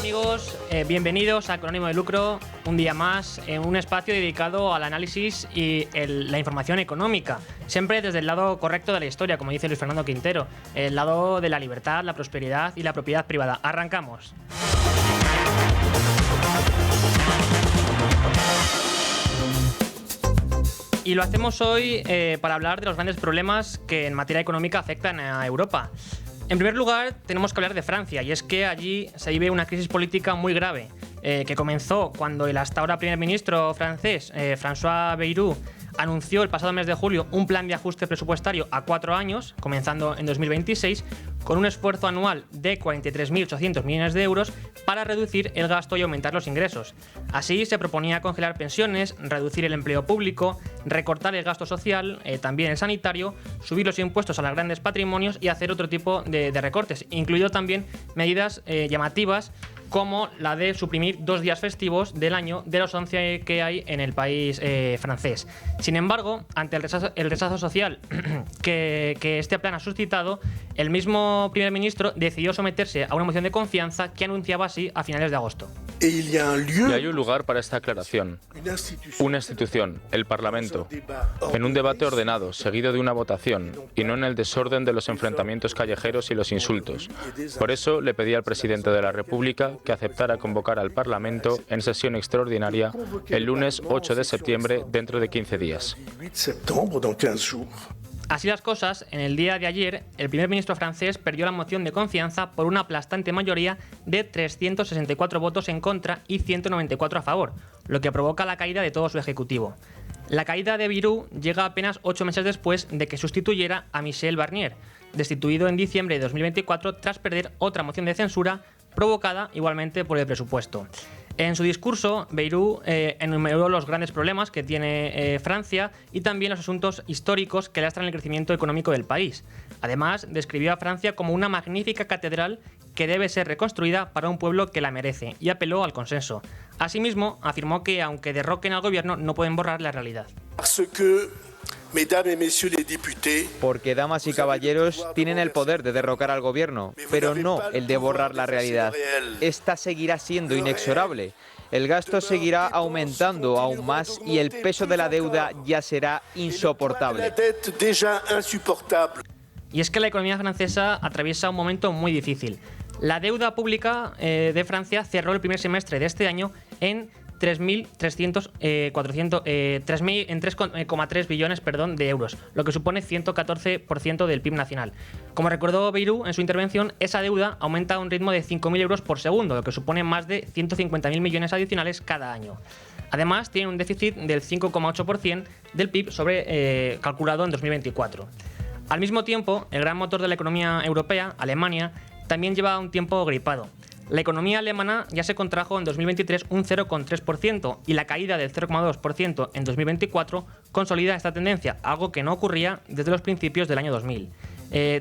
amigos, bienvenidos a Acrónimo de Lucro, un día más en un espacio dedicado al análisis y la información económica, siempre desde el lado correcto de la historia, como dice Luis Fernando Quintero, el lado de la libertad, la prosperidad y la propiedad privada. Arrancamos. Y lo hacemos hoy para hablar de los grandes problemas que en materia económica afectan a Europa. En primer lugar, tenemos que hablar de Francia, y es que allí se vive una crisis política muy grave, que comenzó cuando el hasta ahora primer ministro francés, François Bayrou, anunció el pasado mes de julio un plan de ajuste presupuestario a 4 años, comenzando en 2026, con un esfuerzo anual de 43.800 millones de euros para reducir el gasto y aumentar los ingresos. Así se proponía congelar pensiones, reducir el empleo público, recortar el gasto social, también el sanitario, subir los impuestos a los grandes patrimonios y hacer otro tipo de recortes, incluido también medidas llamativas como la de suprimir 2 días festivos del año de los 11 que hay en el país francés. Sin embargo, ante el rechazo social que este plan ha suscitado, el mismo primer ministro decidió someterse a una moción de confianza que anunciaba así a finales de agosto. Y hay un lugar para esta aclaración. Una institución, el Parlamento, en un debate ordenado, seguido de una votación, y no en el desorden de los enfrentamientos callejeros y los insultos. Por eso le pedí al presidente de la República que aceptara convocar al Parlamento en sesión extraordinaria el lunes 8 de septiembre, dentro de 15 días. Así las cosas, en el día de ayer, el primer ministro francés perdió la moción de confianza por una aplastante mayoría de 364 votos en contra y 194 a favor, lo que provoca la caída de todo su ejecutivo. La caída de Bayrou llega apenas 8 meses después de que sustituyera a Michel Barnier, destituido en diciembre de 2024 tras perder otra moción de censura provocada igualmente por el presupuesto. En su discurso, Bayrou enumeró los grandes problemas que tiene Francia y también los asuntos históricos que lastran el crecimiento económico del país. Además, describió a Francia como una magnífica catedral que debe ser reconstruida para un pueblo que la merece, y apeló al consenso. Asimismo, afirmó que aunque derroquen al gobierno, no pueden borrar la realidad. Porque, damas y caballeros, tienen el poder de derrocar al gobierno, pero no el de borrar la realidad. Esta seguirá siendo inexorable. El gasto seguirá aumentando aún más y el peso de la deuda ya será insoportable. Y es que la economía francesa atraviesa un momento muy difícil. La deuda pública de Francia cerró el primer semestre de este año en 3,3 billones de euros, lo que supone 114% del PIB nacional. Como recordó Bayrou en su intervención, esa deuda aumenta a un ritmo de 5.000 euros por segundo, lo que supone más de 150.000 millones adicionales cada año. Además, tiene un déficit del 5,8% del PIB calculado en 2024. Al mismo tiempo, el gran motor de la economía europea, Alemania, también lleva un tiempo gripado. La economía alemana ya se contrajo en 2023 un 0,3% y la caída del 0,2% en 2024 consolida esta tendencia, algo que no ocurría desde los principios del año 2000.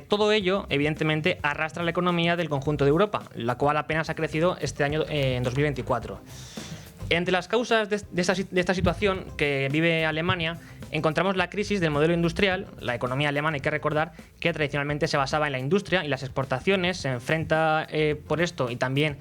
Todo ello, evidentemente, arrastra la economía del conjunto de Europa, la cual apenas ha crecido este año en 2024. Entre las causas de esta situación que vive Alemania, encontramos la crisis del modelo industrial. La economía alemana, hay que recordar, que tradicionalmente se basaba en la industria y las exportaciones, se enfrenta por esto y también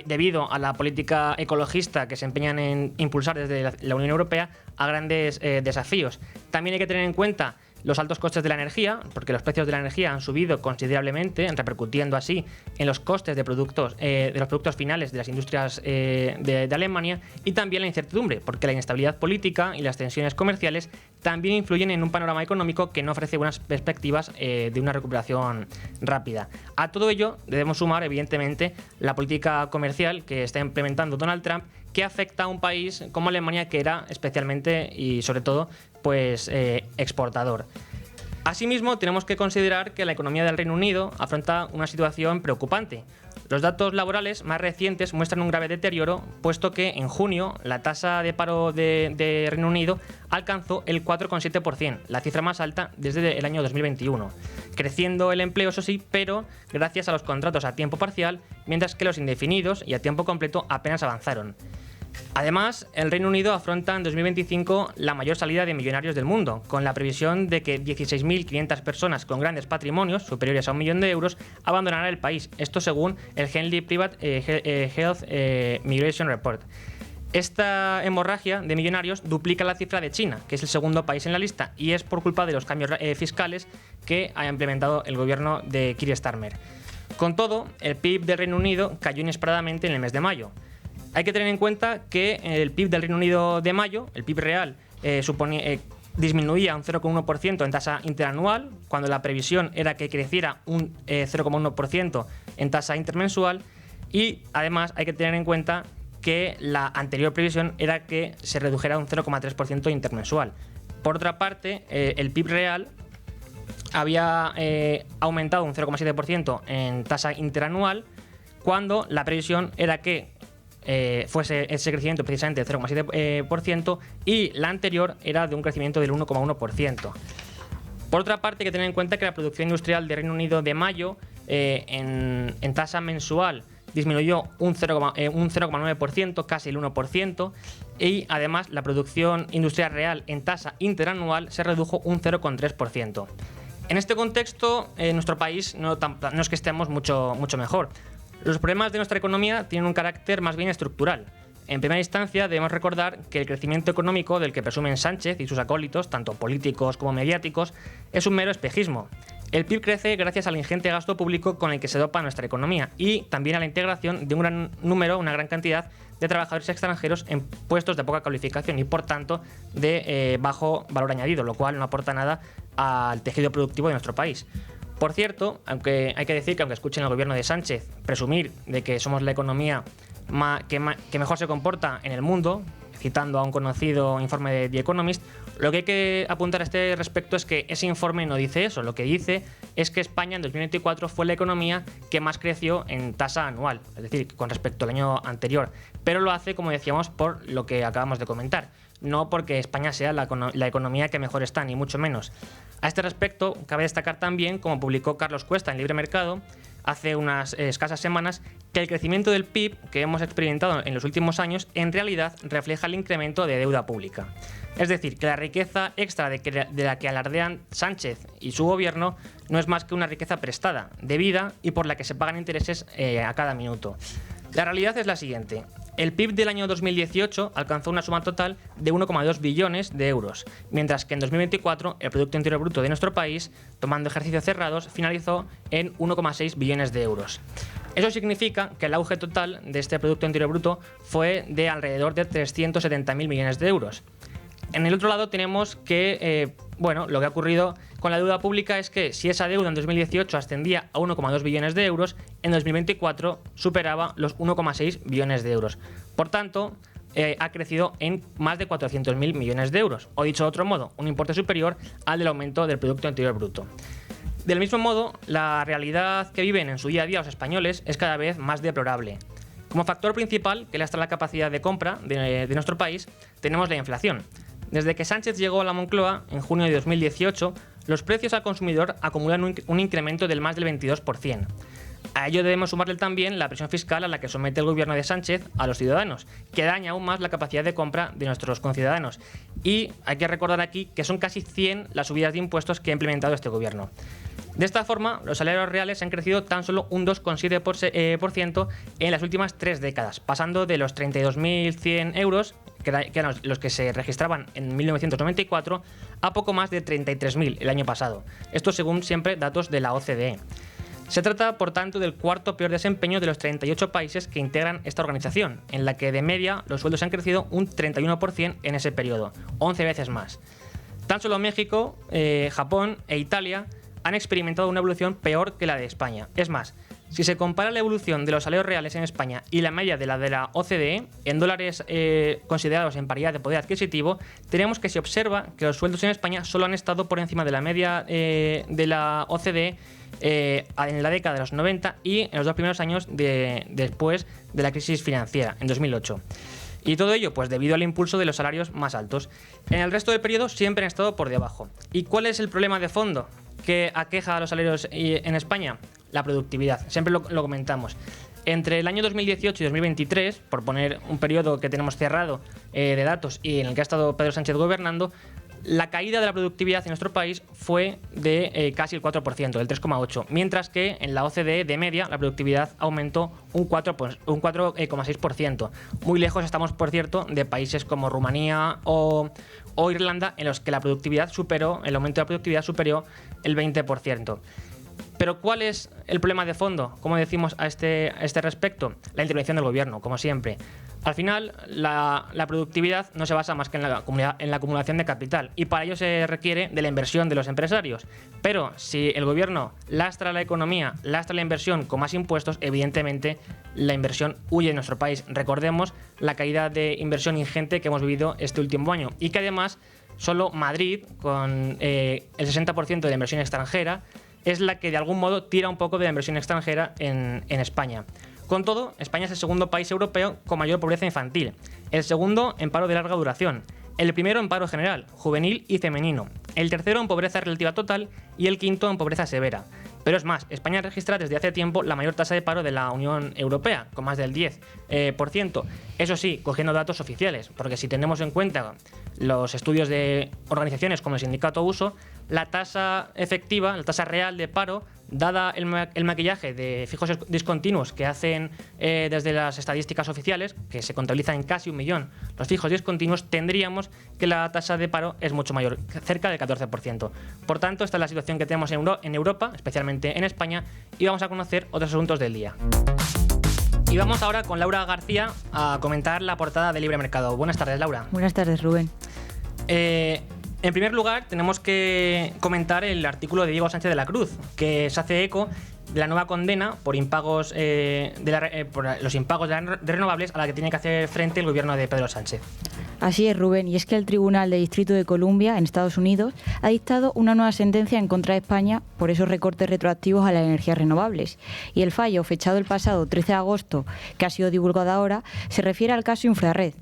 debido a la política ecologista que se empeñan en impulsar desde la Unión Europea a grandes desafíos. También hay que tener en cuenta los altos costes de la energía, porque los precios de la energía han subido considerablemente, repercutiendo así en los costes de los productos finales de las industrias de Alemania, y también la incertidumbre, porque la inestabilidad política y las tensiones comerciales también influyen en un panorama económico que no ofrece buenas perspectivas de una recuperación rápida. A todo ello debemos sumar, evidentemente, la política comercial que está implementando Donald Trump, que afecta a un país como Alemania, que era especialmente y sobre todo exportador. Asimismo, tenemos que considerar que la economía del Reino Unido afronta una situación preocupante. Los datos laborales más recientes muestran un grave deterioro, puesto que en junio la tasa de paro de Reino Unido alcanzó el 4,7%, la cifra más alta desde el año 2021. Creciendo el empleo, eso sí, pero gracias a los contratos a tiempo parcial, mientras que los indefinidos y a tiempo completo apenas avanzaron. Además, el Reino Unido afronta en 2025 la mayor salida de millonarios del mundo, con la previsión de que 16.500 personas con grandes patrimonios, superiores a 1 millón de euros, abandonarán el país. Esto según el Henley Private Health Migration Report. Esta hemorragia de millonarios duplica la cifra de China, que es el segundo país en la lista, y es por culpa de los cambios fiscales que ha implementado el gobierno de Keir Starmer. Con todo, el PIB del Reino Unido cayó inesperadamente en el mes de mayo. Hay que tener en cuenta que el PIB del Reino Unido de mayo, el PIB real, disminuía un 0,1% en tasa interanual, cuando la previsión era que creciera un 0,1% en tasa intermensual, y además hay que tener en cuenta que la anterior previsión era que se redujera un 0,3% intermensual. Por otra parte, el PIB real había aumentado un 0,7% en tasa interanual, cuando la previsión era que fuese ese crecimiento precisamente del 0,7% y la anterior era de un crecimiento del 1,1%. Por otra parte, hay que tener en cuenta que la producción industrial de Reino Unido de mayo en tasa mensual disminuyó un 0,9%, casi el 1%, y además la producción industrial real en tasa interanual se redujo un 0,3%. En este contexto, nuestro país no es que estemos mucho mejor. Los problemas de nuestra economía tienen un carácter más bien estructural. En primera instancia, debemos recordar que el crecimiento económico del que presumen Sánchez y sus acólitos, tanto políticos como mediáticos, es un mero espejismo. El PIB crece gracias al ingente gasto público con el que se dopa nuestra economía y también a la integración de un gran número, una gran cantidad de trabajadores extranjeros en puestos de poca cualificación y, por tanto, de bajo valor añadido, lo cual no aporta nada al tejido productivo de nuestro país. Por cierto, aunque hay que decir que aunque escuchen al gobierno de Sánchez presumir de que somos la economía que mejor se comporta en el mundo, citando a un conocido informe de The Economist, lo que hay que apuntar a este respecto es que ese informe no dice eso. Lo que dice es que España en 2024 fue la economía que más creció en tasa anual, es decir, con respecto al año anterior. Pero lo hace, como decíamos, por lo que acabamos de comentar, no porque España sea la economía que mejor está, ni mucho menos. A este respecto, cabe destacar también, como publicó Carlos Cuesta en Libre Mercado hace unas escasas semanas, que el crecimiento del PIB que hemos experimentado en los últimos años en realidad refleja el incremento de deuda pública. Es decir, que la riqueza extra de la que alardean Sánchez y su gobierno no es más que una riqueza prestada, debida y por la que se pagan intereses a cada minuto. La realidad es la siguiente. El PIB del año 2018 alcanzó una suma total de 1,2 billones de euros, mientras que en 2024 el Producto Interior Bruto de nuestro país, tomando ejercicios cerrados, finalizó en 1,6 billones de euros. Eso significa que el auge total de este Producto Interior Bruto fue de alrededor de 370.000 millones de euros. En el otro lado tenemos que, lo que ha ocurrido con la deuda pública es que si esa deuda en 2018 ascendía a 1,2 billones de euros, en 2024 superaba los 1,6 billones de euros. Por tanto, ha crecido en más de 400.000 millones de euros, o dicho de otro modo, un importe superior al del aumento del Producto Interior Bruto. Del mismo modo, la realidad que viven en su día a día los españoles es cada vez más deplorable. Como factor principal que lastra la capacidad de compra de nuestro país, tenemos la inflación. Desde que Sánchez llegó a la Moncloa, en junio de 2018, los precios al consumidor acumulan un incremento del más del 22%. A ello debemos sumarle también la presión fiscal a la que somete el gobierno de Sánchez a los ciudadanos, que daña aún más la capacidad de compra de nuestros conciudadanos. Y hay que recordar aquí que son casi 100 las subidas de impuestos que ha implementado este gobierno. De esta forma, los salarios reales han crecido tan solo un 2,7% en las últimas 3 décadas, pasando de los 32.100 euros, que eran los que se registraban en 1994, a poco más de 33.000 el año pasado. Esto según siempre datos de la OCDE. Se trata, por tanto, del cuarto peor desempeño de los 38 países que integran esta organización, en la que de media los sueldos han crecido un 31% en ese periodo, 11 veces más. Tan solo México, Japón e Italia han experimentado una evolución peor que la de España. Es más, si se compara la evolución de los salarios reales en España y la media de la OCDE, en dólares considerados en paridad de poder adquisitivo, tenemos que se observa que los sueldos en España solo han estado por encima de la media de la OCDE en la década de los 90 y en los 2 primeros años después de la crisis financiera, en 2008. Y todo ello, pues debido al impulso de los salarios más altos. En el resto del periodo siempre han estado por debajo. ¿Y cuál es el problema de fondo que aqueja a los salarios en España? La productividad, siempre lo comentamos. Entre el año 2018 y 2023, por poner un periodo que tenemos cerrado de datos y en el que ha estado Pedro Sánchez gobernando, la caída de la productividad en nuestro país fue de casi el 4%, del 3,8%, mientras que en la OCDE de media la productividad aumentó un 4,6%. Muy lejos estamos, por cierto, de países como Rumanía o Irlanda, en los que la productividad el aumento de la productividad superó el 20%. Pero ¿cuál es el problema de fondo, como decimos a este respecto? La intervención del gobierno, como siempre. Al final, la productividad no se basa más que en la acumulación de capital, y para ello se requiere de la inversión de los empresarios. Pero si el gobierno lastra la economía, lastra la inversión con más impuestos, evidentemente la inversión huye de nuestro país. Recordemos la caída de inversión ingente que hemos vivido este último año, y que además solo Madrid, con el 60% de la inversión extranjera, es la que de algún modo tira un poco de la inversión extranjera en España. Con todo, España es el segundo país europeo con mayor pobreza infantil, el segundo en paro de larga duración, el primero en paro general, juvenil y femenino, el tercero en pobreza relativa total y el quinto en pobreza severa. Pero es más, España registra desde hace tiempo la mayor tasa de paro de la Unión Europea, con más del 10%. Eso sí, cogiendo datos oficiales, porque si tenemos en cuenta los estudios de organizaciones como el sindicato USO, la tasa efectiva, la tasa real de paro, dada el maquillaje de fijos discontinuos que hacen desde las estadísticas oficiales, que se contabilizan en casi 1 millón los fijos discontinuos, tendríamos que la tasa de paro es mucho mayor, cerca del 14%. Por tanto, esta es la situación que tenemos en Europa, especialmente en España, y vamos a conocer otros asuntos del día. Y vamos ahora con Laura García a comentar la portada de Libre Mercado. Buenas tardes, Laura. Buenas tardes, Rubén. En primer lugar, tenemos que comentar el artículo de Diego Sánchez de la Cruz, que se hace eco de la nueva condena por impagos por los impagos de renovables a la que tiene que hacer frente el gobierno de Pedro Sánchez. Así es, Rubén, y es que el Tribunal de Distrito de Columbia, en Estados Unidos, ha dictado una nueva sentencia en contra de España por esos recortes retroactivos a las energías renovables. Y el fallo, fechado el pasado 13 de agosto, que ha sido divulgado ahora, se refiere al caso Infrared,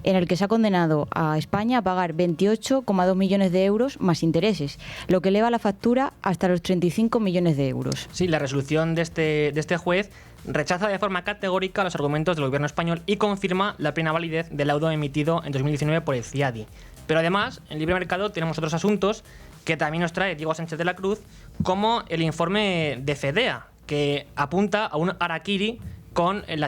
en el que se ha condenado a España a pagar 28,2 millones de euros más intereses, lo que eleva la factura hasta los 35 millones de euros. Sí, la resolución de este juez rechaza de forma categórica los argumentos del gobierno español y confirma la plena validez del laudo emitido en 2019 por el CIADI. Pero además, en Libre Mercado tenemos otros asuntos que también nos trae Diego Sánchez de la Cruz, como el informe de FEDEA, que apunta a un harakiri con el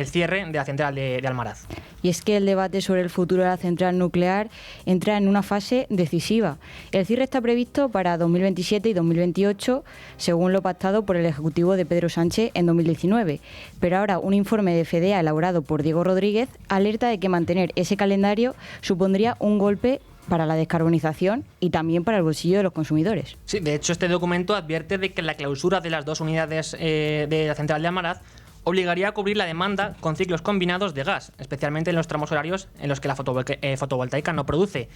cierre de la central de Almaraz. Y es que el debate sobre el futuro de la central nuclear entra en una fase decisiva. El cierre está previsto para 2027 y 2028, según lo pactado por el Ejecutivo de Pedro Sánchez en 2019. Pero ahora un informe de FEDEA elaborado por Diego Rodríguez alerta de que mantener ese calendario supondría un golpe para la descarbonización y también para el bolsillo de los consumidores. Sí, de hecho este documento advierte de que la clausura de las 2 unidades de la central de Almaraz obligaría a cubrir la demanda con ciclos combinados de gas, especialmente en los tramos horarios en los que la fotovoltaica no produce.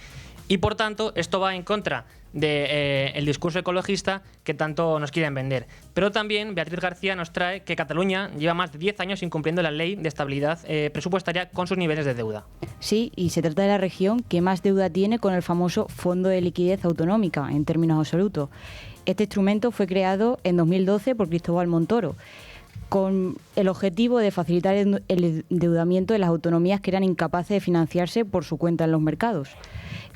Y por tanto, esto va en contra del discurso ecologista que tanto nos quieren vender. Pero también Beatriz García nos trae que Cataluña lleva más de 10 años incumpliendo la ley de estabilidad presupuestaria con sus niveles de deuda. Sí, y se trata de la región que más deuda tiene con el famoso Fondo de Liquidez Autonómica, en términos absolutos. Este instrumento fue creado en 2012 por Cristóbal Montoro, con el objetivo de facilitar el endeudamiento de las autonomías que eran incapaces de financiarse por su cuenta en los mercados.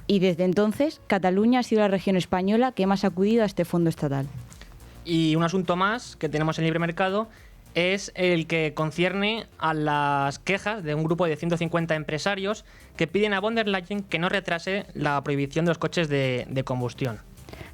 Y desde entonces, Cataluña ha sido la región española que más ha acudido a este fondo estatal. Y un asunto más que tenemos en Libre Mercado es el que concierne a las quejas de un grupo de 150 empresarios que piden a von der Leyen que no retrase la prohibición de los coches de combustión,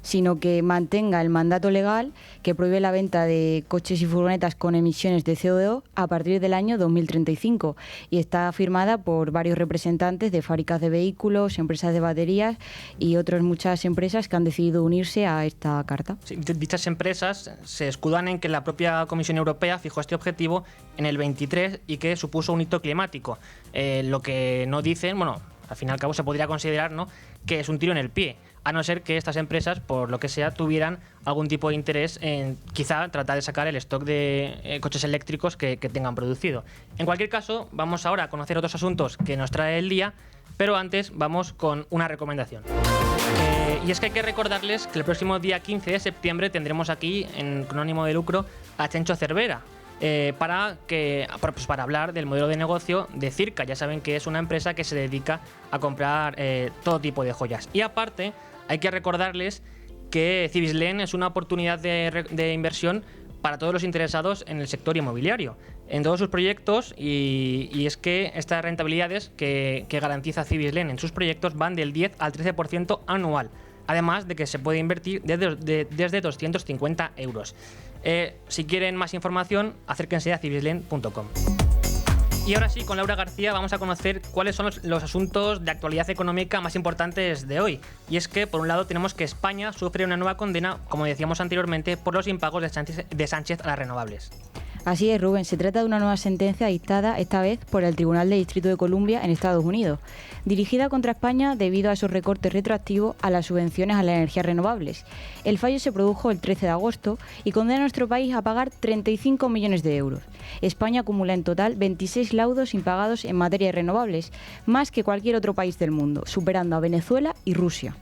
sino que mantenga el mandato legal que prohíbe la venta de coches y furgonetas con emisiones de CO2 a partir del año 2035, y está firmada por varios representantes de fábricas de vehículos, empresas de baterías y otras muchas empresas que han decidido unirse a esta carta. Sí, dichas empresas se escudan en que la propia Comisión Europea fijó este objetivo en el 23 y que supuso un hito climático. Lo que no dicen, bueno, al fin y al cabo se podría considerar, ¿no?, que es un tiro en el pie, a no ser que estas empresas, por lo que sea, tuvieran algún tipo de interés en quizá tratar de sacar el stock de coches eléctricos que tengan producido. En cualquier caso, vamos ahora a conocer otros asuntos que nos trae el día, pero antes vamos con una recomendación. Y es que hay que recordarles que el próximo día 15 de septiembre tendremos aquí, en Con ánimo de lucro, a Chencho Cervera, para hablar del modelo de negocio de Circa. Ya saben que es una empresa que se dedica a comprar todo tipo de joyas. Y aparte, hay que recordarles que Cibislen es una oportunidad de inversión para todos los interesados en el sector inmobiliario, en todos sus proyectos, y es que estas rentabilidades que garantiza Cibislen en sus proyectos van del 10 al 13% anual, además de que se puede invertir desde 250 euros. Si quieren más información, acérquense a cibislen.com. Y ahora sí, con Laura García vamos a conocer cuáles son los asuntos de actualidad económica más importantes de hoy. Y es que, por un lado, tenemos que España sufre una nueva condena, como decíamos anteriormente, por los impagos de Sánchez a las renovables. Así es, Rubén. Se trata de una nueva sentencia dictada esta vez por el Tribunal de Distrito de Columbia en Estados Unidos, dirigida contra España debido a esos recortes retroactivos a las subvenciones a las energías renovables. El fallo se produjo el 13 de agosto y condena a nuestro país a pagar 35 millones de euros. España acumula en total 26 laudos impagados en materia de renovables, más que cualquier otro país del mundo, superando a Venezuela y Rusia.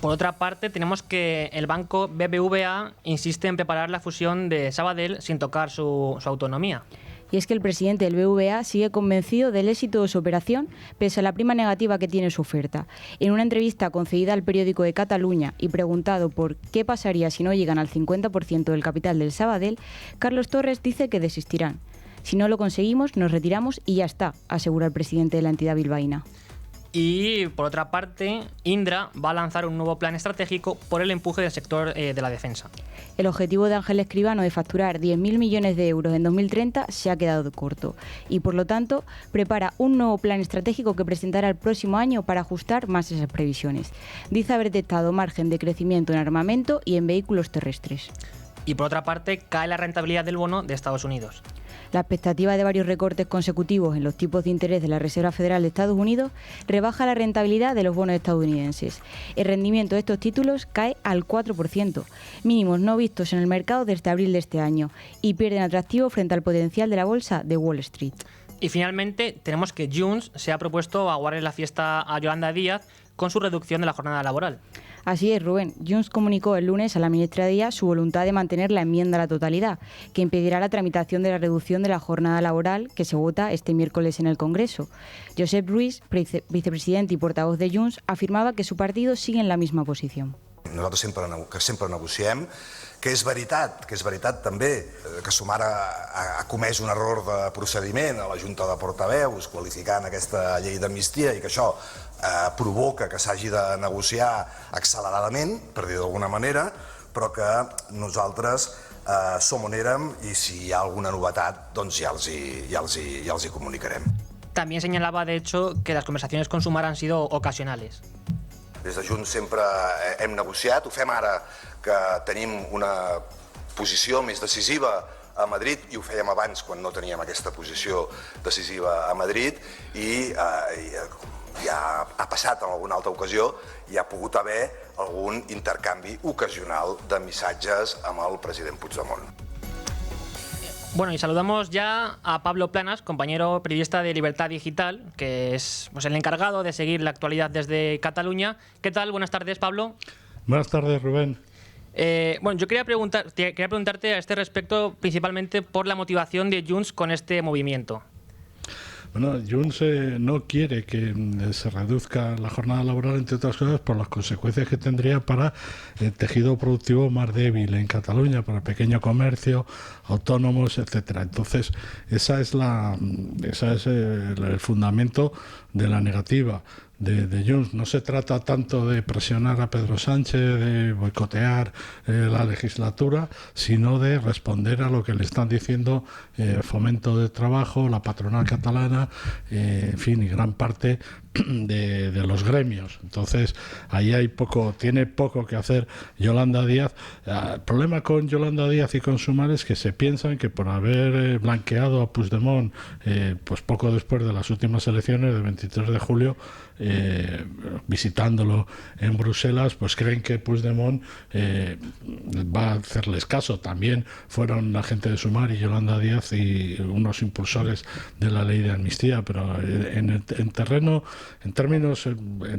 Por otra parte, tenemos que el banco BBVA insiste en preparar la fusión de Sabadell sin tocar su autonomía. Y es que el presidente del BBVA sigue convencido del éxito de su operación, pese a la prima negativa que tiene su oferta. En una entrevista concedida al periódico de Cataluña y preguntado por qué pasaría si no llegan al 50% del capital del Sabadell, Carlos Torres dice que desistirán. Si no lo conseguimos, nos retiramos y ya está, asegura el presidente de la entidad bilbaína. Y por otra parte, Indra va a lanzar un nuevo plan estratégico por el empuje del sector de la defensa. El objetivo de Ángel Escribano de facturar 10.000 millones de euros en 2030 se ha quedado corto y, por lo tanto, prepara un nuevo plan estratégico que presentará el próximo año para ajustar más esas previsiones. Dice haber detectado margen de crecimiento en armamento y en vehículos terrestres. Y por otra parte, cae la rentabilidad del bono de Estados Unidos. La expectativa de varios recortes consecutivos en los tipos de interés de la Reserva Federal de Estados Unidos rebaja la rentabilidad de los bonos estadounidenses. El rendimiento de estos títulos cae al 4%, mínimos no vistos en el mercado desde abril de este año, y pierden atractivo frente al potencial de la bolsa de Wall Street. Y finalmente, tenemos que Junts se ha propuesto aguarle la fiesta a Yolanda Díaz con su reducción de la jornada laboral. Así es, Rubén. Junts comunicó el lunes a la ministra Díaz su voluntad de mantener la enmienda a la totalidad, que impedirá la tramitación de la reducción de la jornada laboral que se vota este miércoles en el Congreso. Josep Ruiz, vicepresidente y portavoz de Junts, afirmava que su partido sigue en la misma posición. Nosaltres sempre negociem, que és veritat també que Sumar ha comès un error de procediment a la Junta de Portaveus qualificant aquesta llei d'amnistia i que això provoca que s'hagi de negociar acceleradament, per dir d'alguna manera, però que nosaltres som on érem i si hi ha alguna novetat doncs ja els hi comunicarem. También señalaba, de hecho, que las conversaciones con Sumar han sido ocasionales. Des de Junts sempre hem negociat, ho fem ara que tenim una posició més decisiva a Madrid i ho fèiem abans quan no teníem aquesta posició decisiva a Madrid i ja ha passat en alguna altra ocasió, hi ha pogut haver algun intercanvi ocasional de missatges amb el president Puigdemont. Bueno, y saludamos ya a Pablo Planas, compañero periodista de Libertad Digital, que es el encargado de seguir la actualidad desde Cataluña. ¿Qué tal? Buenas tardes, Pablo. Buenas tardes, Rubén. Yo quería preguntarte a este respecto principalmente por la motivación de Junts con este movimiento. Bueno, Junts no quiere que se reduzca la jornada laboral, entre otras cosas, por las consecuencias que tendría para el tejido productivo más débil en Cataluña, para el pequeño comercio, autónomos, etcétera. Entonces, ese es el fundamento de la negativa de Junts. No se trata tanto de presionar a Pedro Sánchez, de boicotear la legislatura, sino de responder a lo que le están diciendo Fomento de Trabajo, la patronal catalana, en fin, y gran parte de los gremios. Entonces, ahí tiene poco que hacer Yolanda Díaz. El problema con Yolanda Díaz y con Sumar es que se piensan que por haber blanqueado a Puigdemont pues poco después de las últimas elecciones del 23 de julio, visitándolo en Bruselas, pues creen que Puigdemont va a hacerles caso. También fueron la gente de Sumar y Yolanda Díaz y unos impulsores de la ley de amnistía, pero en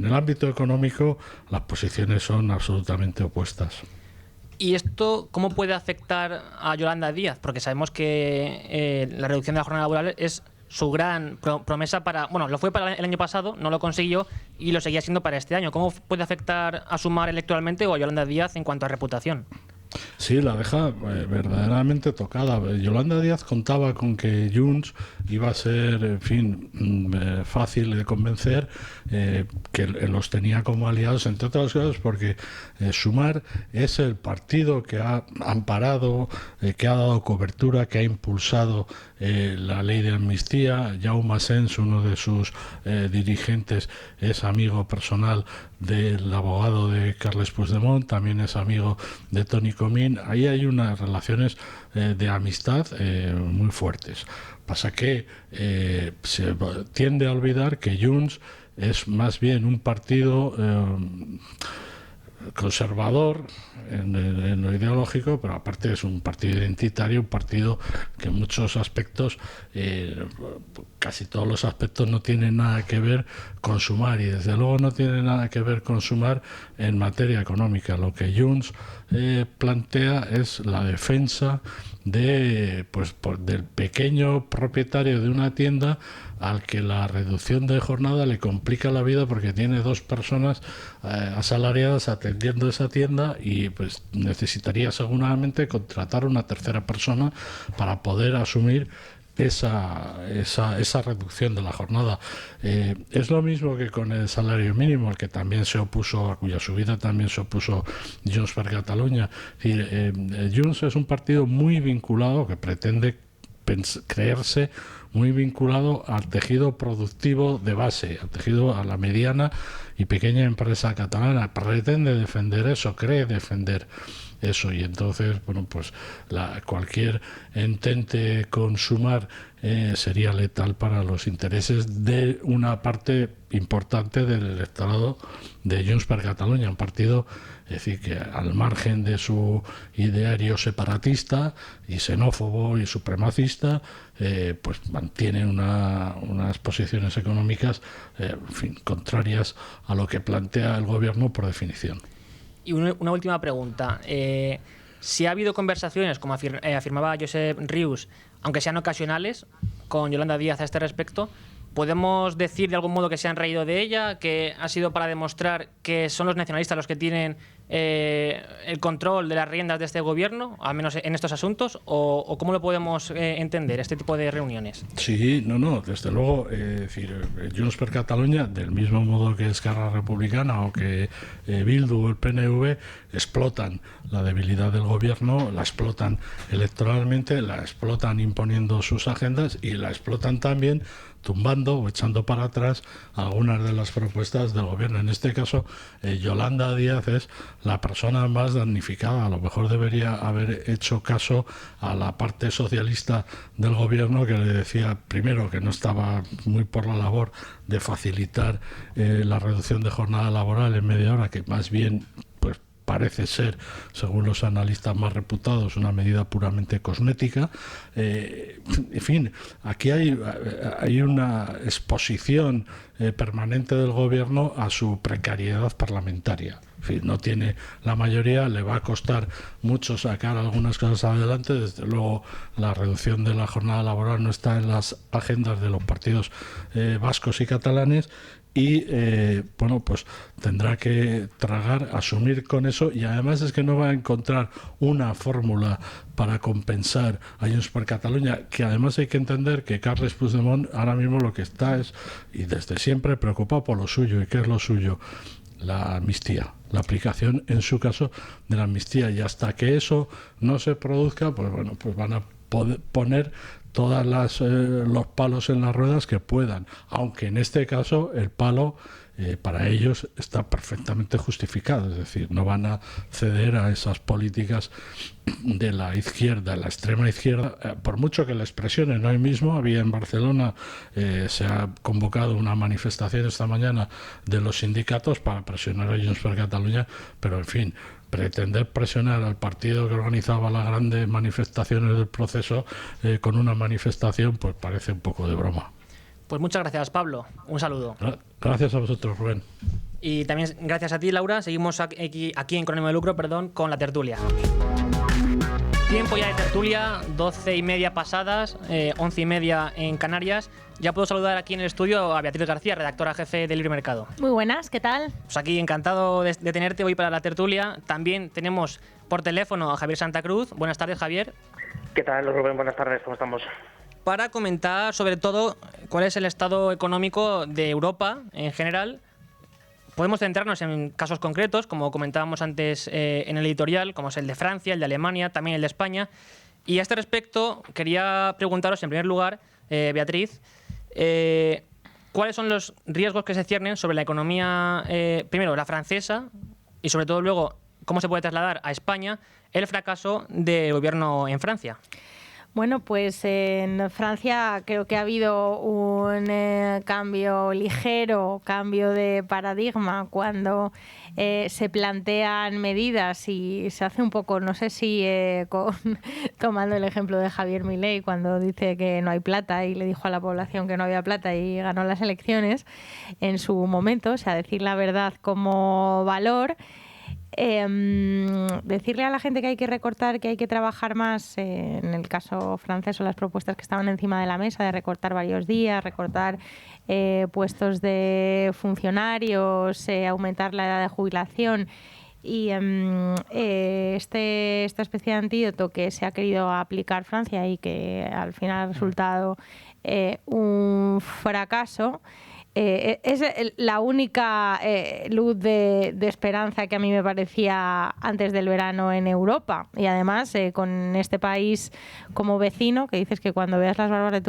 el ámbito económico, las posiciones son absolutamente opuestas. ¿Y esto cómo puede afectar a Yolanda Díaz? Porque sabemos que la reducción de la jornada laboral es su gran promesa para... Bueno, lo fue para el año pasado, no lo consiguió y lo seguía siendo para este año. ¿Cómo puede afectar a Sumar electoralmente o a Yolanda Díaz en cuanto a reputación? Sí, la deja verdaderamente tocada. Yolanda Díaz contaba con que Junts iba a ser, en fin, fácil de convencer, que los tenía como aliados, entre otras cosas, porque Sumar es el partido que ha amparado, que ha dado cobertura, que ha impulsado la ley de amnistía. Jaume Asens, uno de sus dirigentes, es amigo personal del abogado de Carles Puigdemont, también es amigo de Toni Comín. Ahí hay unas relaciones de amistad muy fuertes. Pasa que se tiende a olvidar que Junts es más bien un partido conservador en lo ideológico, pero aparte es un partido identitario, un partido que en muchos aspectos, casi todos los aspectos, no tienen nada que ver con Sumar, y desde luego no tiene nada que ver con Sumar en materia económica. Lo que Junts plantea es la defensa del pequeño propietario de una tienda al que la reducción de jornada le complica la vida porque tiene 2 personas asalariadas atendiendo esa tienda y pues necesitaría seguramente contratar una tercera persona para poder asumir esa reducción de la jornada. Es lo mismo que con el salario mínimo, al que también se opuso, a cuya subida también se opuso Junts per Catalunya. Junts es un partido muy vinculado, que pretende creerse muy vinculado al tejido productivo de base, al tejido, a la mediana y pequeña empresa catalana. Pretende defender eso, cree defender eso, y entonces, bueno, pues cualquier entente con Sumar sería letal para los intereses de una parte importante del electorado de Junts per Catalunya, un partido, es decir, que al margen de su ideario separatista y xenófobo y supremacista, pues mantiene unas posiciones económicas, en fin, contrarias a lo que plantea el gobierno por definición. Y una última pregunta. Si ha habido conversaciones, como afirmaba Josep Rius, aunque sean ocasionales, con Yolanda Díaz a este respecto, ¿podemos decir de algún modo que se han reído de ella, que ha sido para demostrar que son los nacionalistas los que tienen el control de las riendas de este gobierno, al menos en estos asuntos, o cómo lo podemos entender, este tipo de reuniones? Sí, desde luego, decir, Junts per Catalunya, del mismo modo que Esquerra Republicana o que Bildu o el PNV, explotan la debilidad del gobierno, la explotan electoralmente, la explotan imponiendo sus agendas y la explotan también tumbando o echando para atrás algunas de las propuestas del gobierno. En este caso, Yolanda Díaz es la persona más damnificada. A lo mejor debería haber hecho caso a la parte socialista del gobierno, que le decía primero que no estaba muy por la labor de facilitar la reducción de jornada laboral en media hora, que más bien pues parece ser, según los analistas más reputados, una medida puramente cosmética. En fin, aquí hay una exposición permanente del gobierno a su precariedad parlamentaria. En fin, no tiene la mayoría, le va a costar mucho sacar algunas cosas adelante. Desde luego, la reducción de la jornada laboral no está en las agendas de los partidos vascos y catalanes. Y bueno, pues tendrá que asumir con eso, y además es que no va a encontrar una fórmula para compensar a Junts per Catalunya, que además hay que entender que Carles Puigdemont ahora mismo lo que está es, y desde siempre, preocupado por lo suyo. ¿Y qué es lo suyo? La amnistía, la aplicación en su caso de la amnistía, y hasta que eso no se produzca, pues bueno, pues van a poner todas los palos en las ruedas que puedan, aunque en este caso el palo para ellos está perfectamente justificado, es decir, no van a ceder a esas políticas de la izquierda, la extrema izquierda, por mucho que les presionen. Hoy mismo había en Barcelona, se ha convocado una manifestación esta mañana de los sindicatos para presionar a Junts per Catalunya, pero en fin, pretender presionar al partido que organizaba las grandes manifestaciones del proceso con una manifestación, pues parece un poco de broma. Pues muchas gracias, Pablo. Un saludo. Gracias a vosotros, Rubén. Y también gracias a ti, Laura, seguimos aquí en Con ánimo de lucro, con la tertulia. Tiempo ya de tertulia, 12:30 pasadas, 11:30 en Canarias. Ya puedo saludar aquí en el estudio a Beatriz García, redactora jefe de Libre Mercado. Muy buenas, ¿qué tal? Pues aquí encantado de tenerte hoy para la tertulia. También tenemos por teléfono a Javier Santa Cruz. Buenas tardes, Javier. ¿Qué tal, Rubén? Buenas tardes, ¿cómo estamos? Para comentar sobre todo cuál es el estado económico de Europa en general. Podemos centrarnos en casos concretos, como comentábamos antes en el editorial, como es el de Francia, el de Alemania, también el de España. Y a este respecto, quería preguntaros en primer lugar, Beatriz, ¿cuáles son los riesgos que se ciernen sobre la economía, primero la francesa, y sobre todo luego, cómo se puede trasladar a España el fracaso del gobierno en Francia? Bueno, pues en Francia creo que ha habido un ligero cambio de paradigma cuando se plantean medidas y se hace un poco, no sé si tomando el ejemplo de Javier Milei cuando dice que no hay plata y le dijo a la población que no había plata y ganó las elecciones en su momento, o sea, decir la verdad como valor. Decirle a la gente que hay que recortar, que hay que trabajar más, en el caso francés o las propuestas que estaban encima de la mesa de recortar varios días, recortar puestos de funcionarios, aumentar la edad de jubilación y esta especie de antídoto que se ha querido aplicar Francia y que al final ha resultado un fracaso. Es la única luz de esperanza que a mí me parecía antes del verano en Europa. Y además, con este país como vecino, que dices que cuando veas las barbas de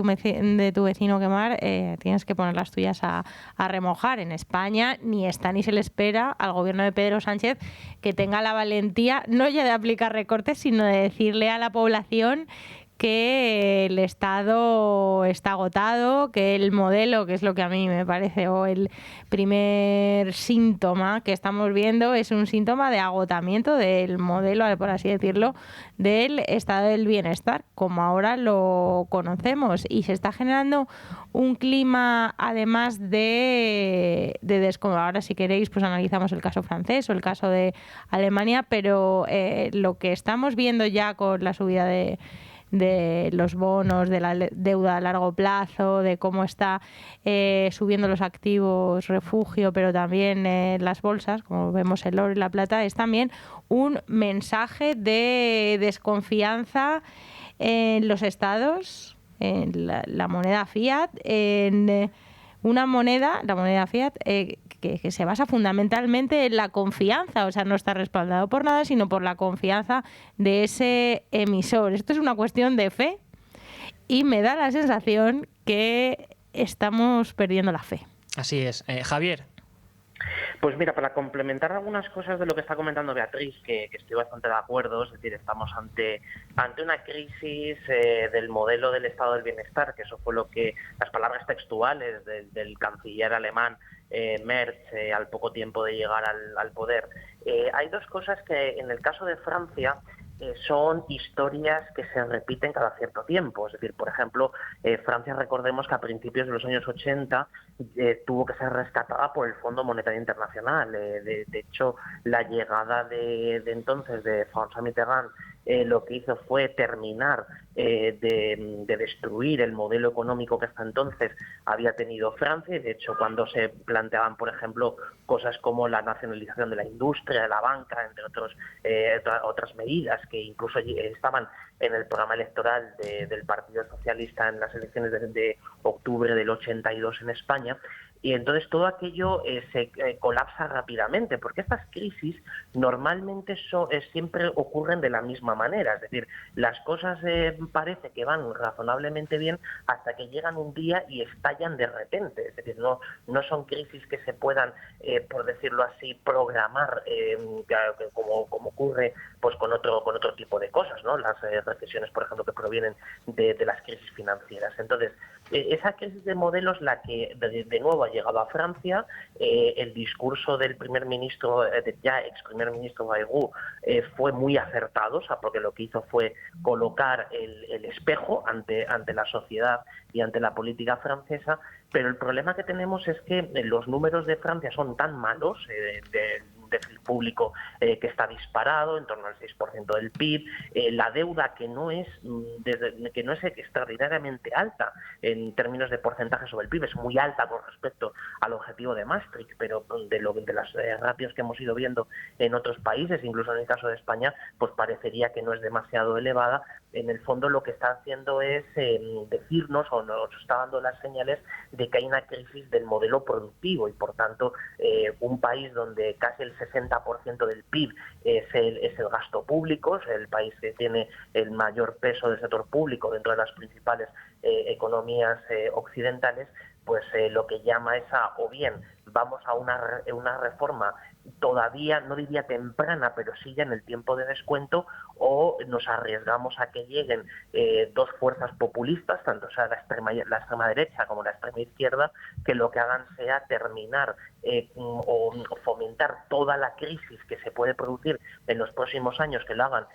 tu vecino quemar, tienes que poner las tuyas a remojar. En España ni está ni se le espera al gobierno de Pedro Sánchez que tenga la valentía, no ya de aplicar recortes, sino de decirle a la población que el Estado está agotado, que el modelo, que es lo que a mí me parece, o el primer síntoma que estamos viendo, es un síntoma de agotamiento del modelo, por así decirlo, del estado del bienestar, como ahora lo conocemos. Y se está generando un clima, además de desconfianza. Ahora, si queréis, pues analizamos el caso francés o el caso de Alemania, pero lo que estamos viendo ya con la subida de los bonos, de la deuda a largo plazo, de cómo está subiendo los activos refugio, pero también las bolsas, como vemos el oro y la plata, es también un mensaje de desconfianza en los estados, en la moneda fiat, en una moneda, la moneda fiat, que se basa fundamentalmente en la confianza, o sea, no está respaldado por nada, sino por la confianza de ese emisor. Esto es una cuestión de fe y me da la sensación que estamos perdiendo la fe. Así es. Javier. Pues mira, para complementar algunas cosas de lo que está comentando Beatriz, que estoy bastante de acuerdo, es decir, estamos ante una crisis del modelo del estado del bienestar, que eso fue lo que las palabras textuales del canciller alemán Merz al poco tiempo de llegar al poder. Hay dos cosas que en el caso de Francia son historias que se repiten cada cierto tiempo. Es decir, por ejemplo, Francia, recordemos que a principios de los años 80 tuvo que ser rescatada por el Fondo Monetario Internacional. De hecho, la llegada de entonces de François Mitterrand lo que hizo fue terminar de destruir el modelo económico que hasta entonces había tenido Francia. De hecho, cuando se planteaban, por ejemplo, cosas como la nacionalización de la industria, de la banca, entre otras medidas que incluso estaban en el programa electoral del Partido Socialista en las elecciones de octubre del 82 en España. Y entonces todo aquello se colapsa rápidamente, porque estas crisis normalmente siempre ocurren de la misma manera. Es decir, las cosas parece que van razonablemente bien hasta que llegan un día y estallan de repente. Es decir, no son crisis que se puedan, por decirlo así, programar, como ocurre pues con otro tipo de cosas, ¿no? Las recesiones, por ejemplo, que provienen de las crisis financieras. Entonces, esa crisis de modelos, la que de nuevo ha llegado a Francia, el discurso del primer ministro, ya ex primer ministro Bayrou, fue muy acertado, o sea, porque lo que hizo fue colocar el el espejo ante la sociedad y ante la política francesa, pero el problema que tenemos es que los números de Francia son tan malos, un déficit público que está disparado, en torno al 6% del PIB, la deuda que no es extraordinariamente alta en términos de porcentaje sobre el PIB, es muy alta con respecto al objetivo de Maastricht, pero de las ratios que hemos ido viendo en otros países, incluso en el caso de España, pues parecería que no es demasiado elevada. En el fondo lo que está haciendo es decirnos, o nos está dando las señales de que hay una crisis del modelo productivo y por tanto un país donde casi el 60% del PIB es el gasto público, es el país que tiene el mayor peso del sector público dentro de las principales economías occidentales, pues lo que llama es o bien vamos a una reforma todavía, no diría temprana, pero sí ya en el tiempo de descuento, o nos arriesgamos a que lleguen dos fuerzas populistas, tanto sea la extrema derecha como la extrema izquierda, que lo que hagan sea terminar o fomentar toda la crisis que se puede producir en los próximos años, que lo hagan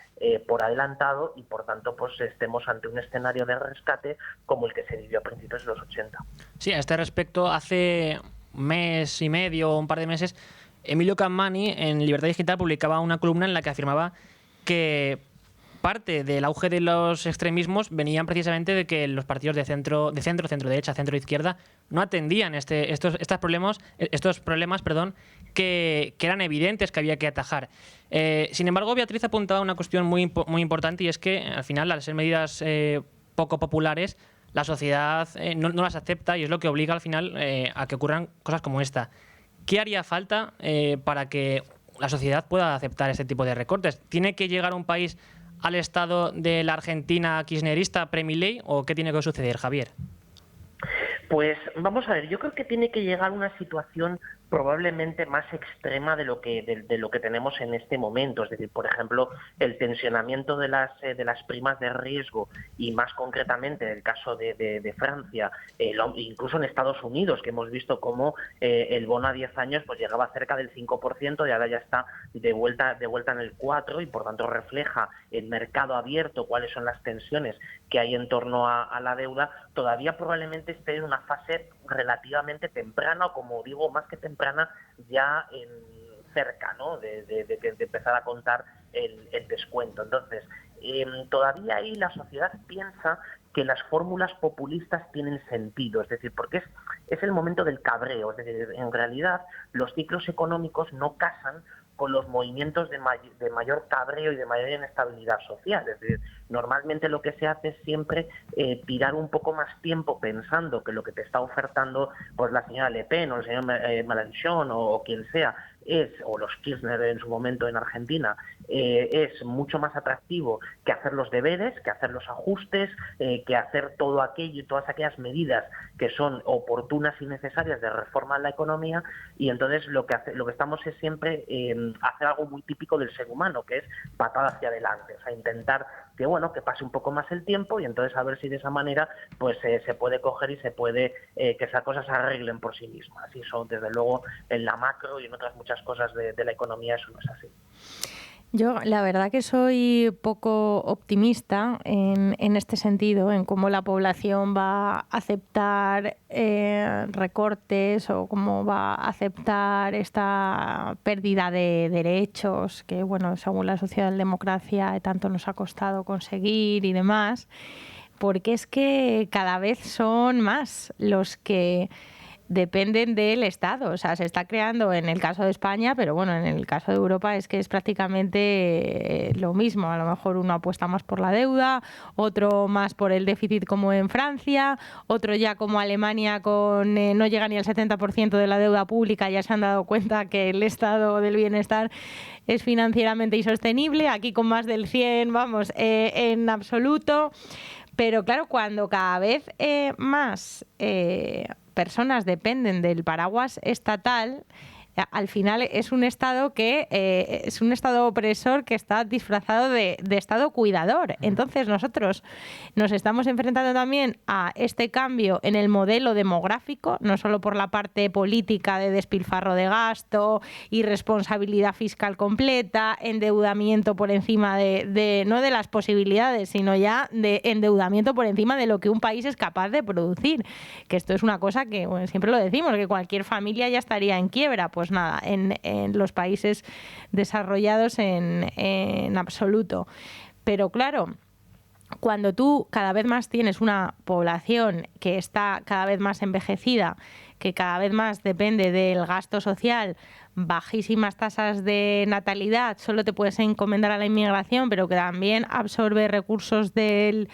por adelantado y por tanto pues estemos ante un escenario de rescate como el que se vivió a principios de los 80. Sí, a este respecto, hace un mes y medio o un par de meses, Emilio Capmany en Libertad Digital publicaba una columna en la que afirmaba que parte del auge de los extremismos venían precisamente de que los partidos de centro derecha, centro izquierda no atendían estos problemas, que eran evidentes que había que atajar. Sin embargo, Beatriz apuntaba una cuestión muy importante, y es que al final, al ser medidas poco populares, la sociedad no las acepta, y es lo que obliga al final a que ocurran cosas como esta. ¿Qué haría falta para que la sociedad pueda aceptar este tipo de recortes? ¿Tiene que llegar un país al estado de la Argentina kirchnerista pre-Milei, o qué tiene que suceder, Javier? Pues vamos a ver, yo creo que tiene que llegar una situación probablemente más extrema de lo que tenemos en este momento, es decir, por ejemplo, el tensionamiento de las primas de riesgo, y más concretamente en el caso de Francia, incluso en Estados Unidos, que hemos visto cómo el bono a 10 años pues llegaba cerca del 5% y ahora ya está de vuelta en el 4%, y por tanto refleja el mercado abierto, cuáles son las tensiones que hay en torno a la deuda. Todavía probablemente esté en una fase relativamente temprana, o como digo, más que temprana, ya cerca, ¿no?, de empezar a contar el descuento. Entonces, todavía ahí la sociedad piensa que las fórmulas populistas tienen sentido, es decir, porque es el momento del cabreo, es decir, en realidad los ciclos económicos no casan con los movimientos de mayor cabreo y de mayor inestabilidad social. Es decir, normalmente lo que se hace es siempre tirar un poco más tiempo pensando que lo que te está ofertando pues la señora Le Pen o el señor Mélenchon o quien sea, o los Kirchner en su momento en Argentina, es mucho más atractivo que hacer los deberes, que hacer los ajustes, que hacer todo aquello y todas aquellas medidas que son oportunas y necesarias de reforma en la economía. Y entonces lo que estamos es siempre hacer algo muy típico del ser humano, que es patada hacia adelante, o sea, intentar que pase un poco más el tiempo, y entonces a ver si de esa manera pues se puede coger y se puede que esas cosas se arreglen por sí mismas. Así son, desde luego, en la macro y en otras muchas cosas de la economía eso no es así. Yo la verdad que soy poco optimista en este sentido, en cómo la población va a aceptar recortes, o cómo va a aceptar esta pérdida de derechos que, bueno, según la socialdemocracia tanto nos ha costado conseguir y demás, porque es que cada vez son más los que dependen del Estado. O sea, se está creando en el caso de España, pero bueno, en el caso de Europa es que es prácticamente lo mismo. A lo mejor uno apuesta más por la deuda, otro más por el déficit como en Francia, otro ya como Alemania con no llega ni al 70% de la deuda pública, ya se han dado cuenta que el estado del bienestar es financieramente insostenible, aquí con más del 100, vamos, en absoluto. Pero claro, cuando cada vez más personas dependen del paraguas estatal, al final es un Estado que es un Estado opresor que está disfrazado de Estado cuidador. Entonces nosotros nos estamos enfrentando también a este cambio en el modelo demográfico, no solo por la parte política de despilfarro de gasto, irresponsabilidad fiscal completa, endeudamiento por encima de no de las posibilidades, sino ya de endeudamiento por encima de lo que un país es capaz de producir. Que esto es una cosa que siempre lo decimos, que cualquier familia ya estaría en quiebra. Pues nada, en los países desarrollados en absoluto. Pero claro, cuando tú cada vez más tienes una población que está cada vez más envejecida, que cada vez más depende del gasto social, bajísimas tasas de natalidad, solo te puedes encomendar a la inmigración, pero que también absorbe recursos del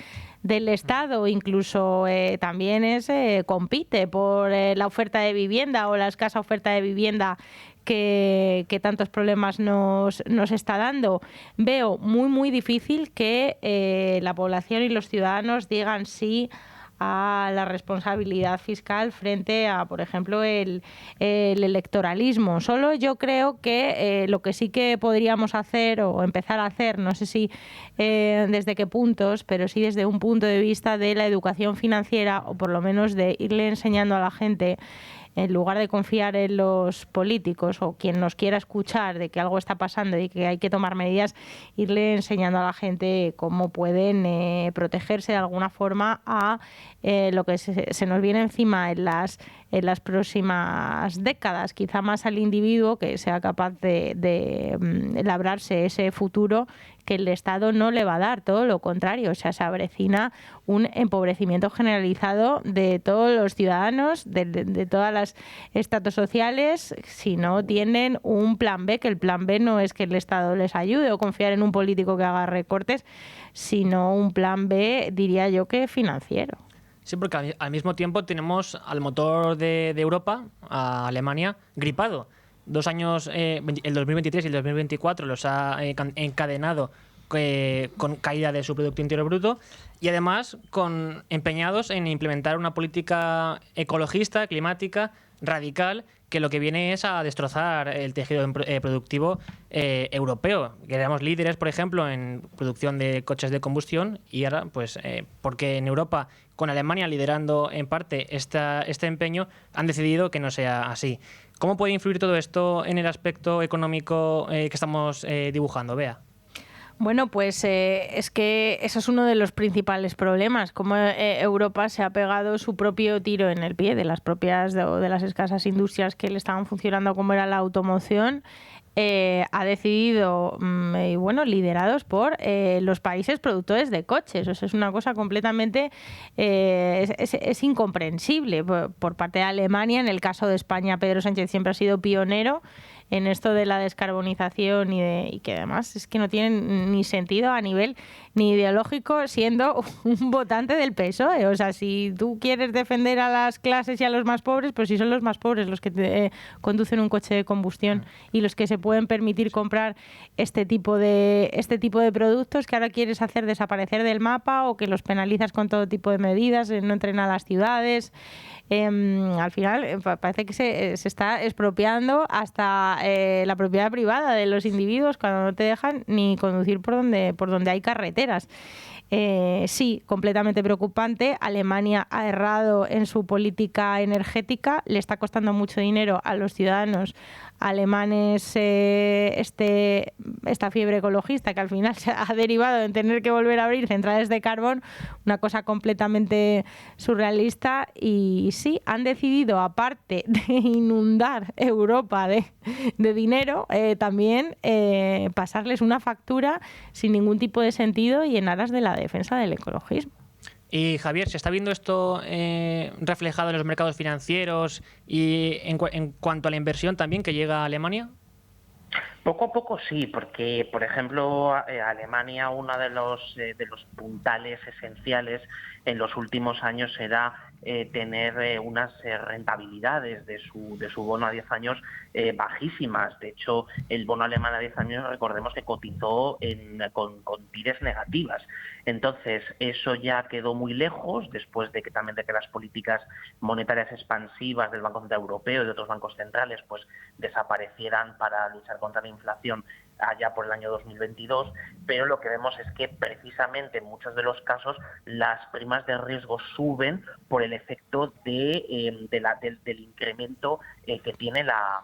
Estado, incluso también compite por la oferta de vivienda o la escasa oferta de vivienda que tantos problemas nos está dando. Veo muy, muy difícil que la población y los ciudadanos digan sí a la responsabilidad fiscal frente a, por ejemplo, el electoralismo. Solo yo creo que lo que sí que podríamos hacer o empezar a hacer, no sé si desde qué puntos, pero sí desde un punto de vista de la educación financiera, o por lo menos de irle enseñando a la gente, en lugar de confiar en los políticos o quien nos quiera escuchar de que algo está pasando y que hay que tomar medidas, irle enseñando a la gente cómo pueden protegerse de alguna forma a lo que se nos viene encima en las próximas décadas. Quizá más al individuo que sea capaz de labrarse ese futuro que el Estado no le va a dar, todo lo contrario. O sea, se avecina un empobrecimiento generalizado de todos los ciudadanos, de todas las estratos sociales, si no tienen un plan B, que el plan B no es que el Estado les ayude o confiar en un político que haga recortes, sino un plan B, diría yo, que financiero. Sí, porque al mismo tiempo tenemos al motor de Europa, a Alemania, gripado. 2 años, el 2023 y el 2024 los ha encadenado con caída de su Producto Interior Bruto y además empeñados en implementar una política ecologista, climática, radical, que lo que viene es a destrozar el tejido productivo europeo. Éramos líderes, por ejemplo, en producción de coches de combustión y ahora, pues, porque en Europa, con Alemania liderando en parte este empeño, han decidido que no sea así. ¿Cómo puede influir todo esto en el aspecto económico que estamos dibujando, Bea? Bueno, pues es que eso es uno de los principales problemas, cómo Europa se ha pegado su propio tiro en el pie de las propias o de las escasas industrias que le estaban funcionando, como era la automoción. Ha decidido, y bueno, liderados por los países productores de coches. O sea, es una cosa completamente es incomprensible por parte de Alemania. En el caso de España, Pedro Sánchez siempre ha sido pionero en esto de la descarbonización y que además es que no tienen ni sentido a nivel ni ideológico, siendo un votante del PSOE. O sea, si tú quieres defender a las clases y a los más pobres, pues si son los más pobres los que conducen un coche de combustión y los que se pueden permitir comprar este tipo de productos que ahora quieres hacer desaparecer del mapa o que los penalizas con todo tipo de medidas, no entren a las ciudades. Al final parece que se está expropiando hasta la propiedad privada de los individuos cuando no te dejan ni conducir por donde hay carreteras. Sí, completamente preocupante. Alemania ha errado en su política energética, le está costando mucho dinero a los ciudadanos alemanes esta fiebre ecologista que al final se ha derivado en tener que volver a abrir centrales de carbón, una cosa completamente surrealista. Y sí, han decidido, aparte de inundar Europa de dinero, también pasarles una factura sin ningún tipo de sentido y en aras de la defensa del ecologismo. Y Javier, ¿se está viendo esto reflejado en los mercados financieros y en cuanto a la inversión también que llega a Alemania? Poco a poco sí, porque, por ejemplo, Alemania, uno de los puntales esenciales en los últimos años era tener unas rentabilidades de su bono a 10 años bajísimas. De hecho, el bono alemán a 10 años, recordemos que cotizó con tires negativas. Entonces, eso ya quedó muy lejos después de que las políticas monetarias expansivas del Banco Central Europeo y de otros bancos centrales pues desaparecieran para luchar contra la inflación allá por el año 2022, pero lo que vemos es que precisamente en muchos de los casos las primas de riesgo suben por el efecto del incremento que tiene la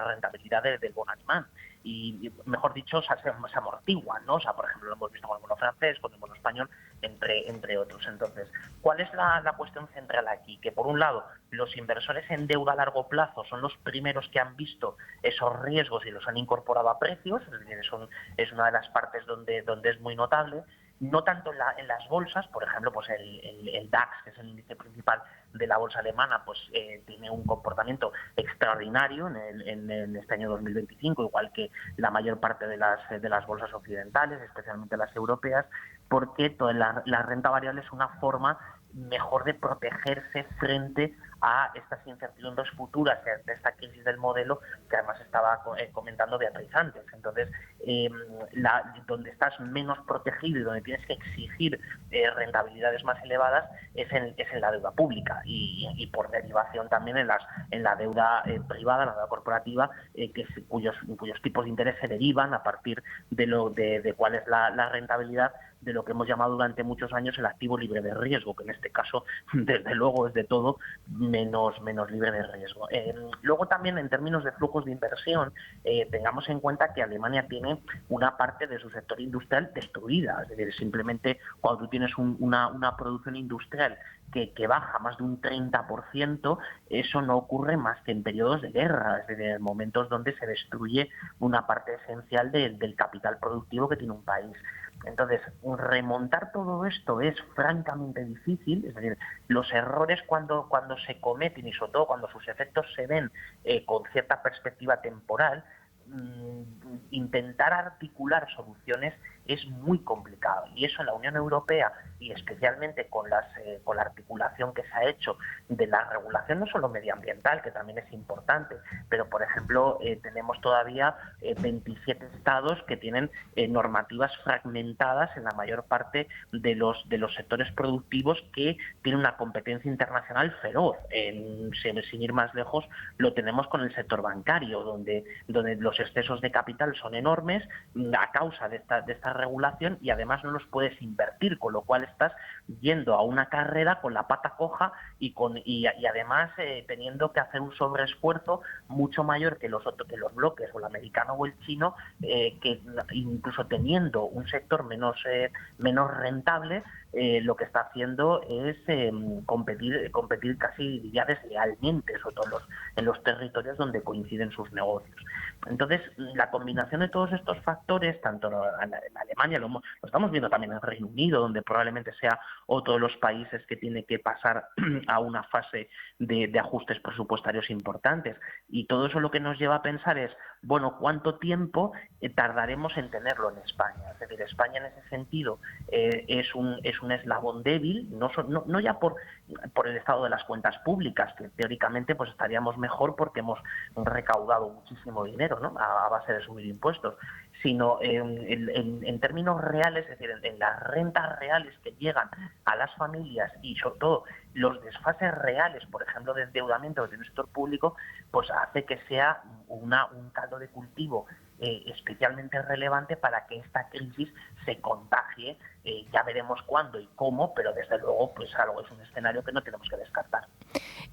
rentabilidad del bono alemán. Y, mejor dicho, se amortiguan, ¿no? O sea, por ejemplo, lo hemos visto con el bono francés, con el bono español, entre otros. Entonces, ¿cuál es la cuestión central aquí? Que, por un lado, los inversores en deuda a largo plazo son los primeros que han visto esos riesgos y los han incorporado a precios, es decir, es una de las partes donde es muy notable. No tanto en las bolsas, por ejemplo, pues el DAX, que es el índice principal de la bolsa alemana, pues tiene un comportamiento extraordinario en este año 2025, igual que la mayor parte de las bolsas occidentales, especialmente las europeas, porque toda la renta variable es una forma mejor de protegerse frente a estas incertidumbres futuras de esta crisis del modelo que además estaba comentando Beatriz antes. Entonces, donde estás menos protegido y donde tienes que exigir rentabilidades más elevadas es en la deuda pública y por derivación también en la deuda privada, la deuda corporativa, cuyos tipos de interés se derivan a partir de cuál es la rentabilidad de lo que hemos llamado durante muchos años el activo libre de riesgo, que en este caso, desde luego, es de todo menos libre de riesgo. Luego también, en términos de flujos de inversión, tengamos en cuenta que Alemania tiene una parte de su sector industrial destruida. Es decir, simplemente cuando tú tienes una producción industrial que baja más de un 30%, eso no ocurre más que en periodos de guerra, es decir, en momentos donde se destruye una parte esencial del capital productivo que tiene un país. Entonces, remontar todo esto es francamente difícil, es decir, los errores cuando se cometen y sobre todo cuando sus efectos se ven con cierta perspectiva temporal, intentar articular soluciones es muy complicado, y eso en la Unión Europea y especialmente con la articulación que se ha hecho de la regulación no solo medioambiental, que también es importante, pero por ejemplo tenemos todavía 27 estados que tienen normativas fragmentadas en la mayor parte de los sectores productivos que tienen una competencia internacional feroz. Sin ir más lejos, lo tenemos con el sector bancario, donde los excesos de capital son enormes a causa de esta regulación, y además no los puedes invertir, con lo cual estás yendo a una carrera con la pata coja y además teniendo que hacer un sobreesfuerzo mucho mayor que los bloques, o el americano o el chino, que incluso teniendo un sector menos rentable, lo que está haciendo es competir casi ya deslealmente, sobre todo en los territorios donde coinciden sus negocios. Entonces, la combinación de todos estos factores, tanto en Alemania, lo estamos viendo también en Reino Unido, donde probablemente sea otro de los países que tiene que pasar a una fase de ajustes presupuestarios importantes, y todo eso lo que nos lleva a pensar es, bueno, ¿cuánto tiempo tardaremos en tenerlo en España? Es decir, España en ese sentido es un eslabón débil, no ya por el estado de las cuentas públicas, que teóricamente pues estaríamos mejor porque hemos recaudado muchísimo dinero, ¿no?, a base de subir impuestos, sino en términos reales, es decir, en las rentas reales que llegan a las familias y sobre todo los desfases reales, por ejemplo, de endeudamiento del sector público, pues hace que sea un caldo de cultivo especialmente relevante para que esta crisis se contagie. Ya veremos cuándo y cómo, pero desde luego pues es un escenario que no tenemos que descartar.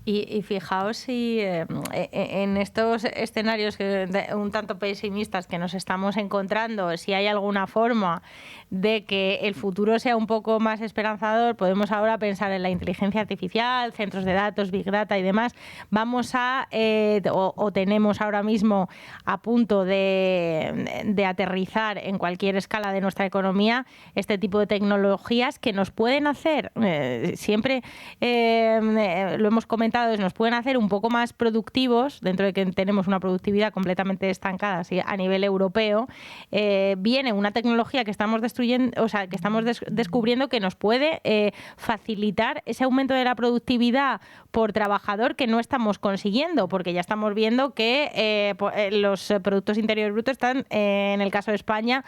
Y fijaos si en estos escenarios un tanto pesimistas que nos estamos encontrando, si hay alguna forma de que el futuro sea un poco más esperanzador, podemos ahora pensar en la inteligencia artificial, centros de datos, Big Data y demás. Vamos o tenemos ahora mismo a punto de aterrizar en cualquier escala de nuestra economía este tipo de tecnologías que nos pueden hacer, siempre lo hemos comentado mercados nos pueden hacer un poco más productivos, dentro de que tenemos una productividad completamente estancada ¿sí? a nivel europeo, viene una tecnología que estamos destruyendo, o sea, que estamos descubriendo que nos puede facilitar ese aumento de la productividad por trabajador que no estamos consiguiendo, porque ya estamos viendo que los productos interiores brutos están, en el caso de España,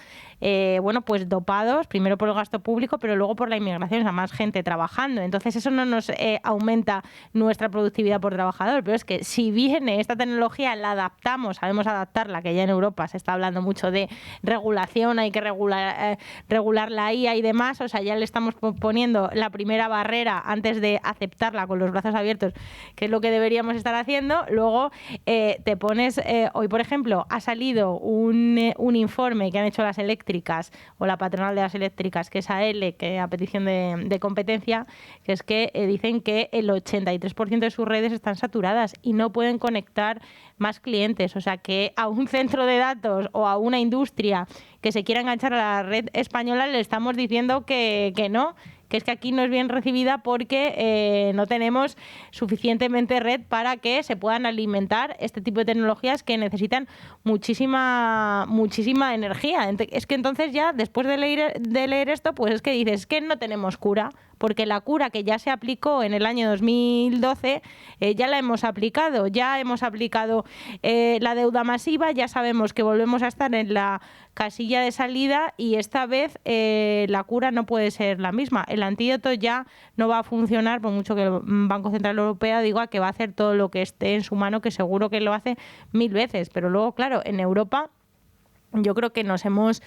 pues dopados, primero por el gasto público, pero luego por la inmigración, o sea, más gente trabajando. Entonces eso no nos aumenta nuestra productividad por trabajador, pero es que si viene esta tecnología, la adaptamos, sabemos adaptarla, que ya en Europa se está hablando mucho de regulación, hay que regular la IA y demás, o sea, ya le estamos poniendo la primera barrera antes de aceptarla con los brazos abiertos, que es lo que deberíamos estar haciendo. Luego te pones, hoy por ejemplo, ha salido un informe que han hecho las eléctricas o la patronal de las eléctricas, que es AEL, que a petición de competencia, que es que dicen que el 83% de sus redes están saturadas y no pueden conectar más clientes. O sea, que a un centro de datos o a una industria que se quiera enganchar a la red española le estamos diciendo que no, que es que aquí no es bien recibida porque no tenemos suficientemente red para que se puedan alimentar este tipo de tecnologías que necesitan muchísima energía. Es que entonces ya, después de leer esto, pues es que dices que no tenemos cura, porque la cura que ya se aplicó en el año 2012 ya la hemos aplicado, la deuda masiva, ya sabemos que volvemos a estar en la casilla de salida y esta vez la cura no puede ser la misma. El antídoto ya no va a funcionar, por mucho que el Banco Central Europeo diga que va a hacer todo lo que esté en su mano, que seguro que lo hace 1000 veces. Pero luego, claro, en Europa yo creo que nos hemos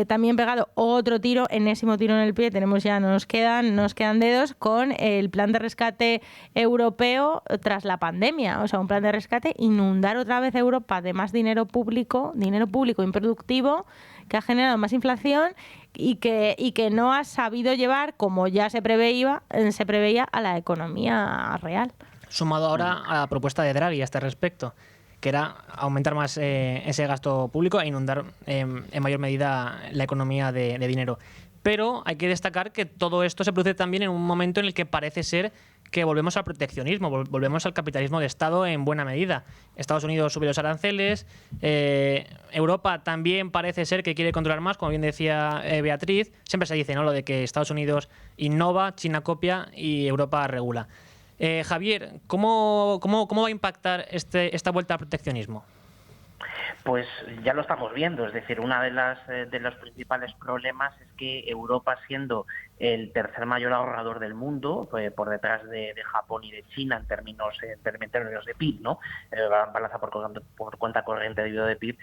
también pegado otro tiro, enésimo tiro en el pie. Nos quedan dedos con el plan de rescate europeo tras la pandemia. O sea, un plan de rescate, inundar otra vez Europa de más dinero público improductivo, que ha generado más inflación y que no ha sabido llevar, como ya se preveía, a la economía real. Sumado ahora a la propuesta de Draghi a este respecto, que era aumentar más ese gasto público e inundar en mayor medida la economía de dinero. Pero hay que destacar que todo esto se produce también en un momento en el que parece ser que volvemos al proteccionismo, volvemos al capitalismo de Estado en buena medida. Estados Unidos sube los aranceles, Europa también parece ser que quiere controlar más, como bien decía Beatriz. Siempre se dice, ¿no?, lo de que Estados Unidos innova, China copia y Europa regula. Javier, ¿cómo va a impactar esta vuelta al proteccionismo? Pues ya lo estamos viendo, es decir, una de los principales problemas es que Europa, siendo el tercer mayor ahorrador del mundo, por detrás de Japón y de China en términos de PIB, ¿no? Balanza por cuenta corriente debido de PIB,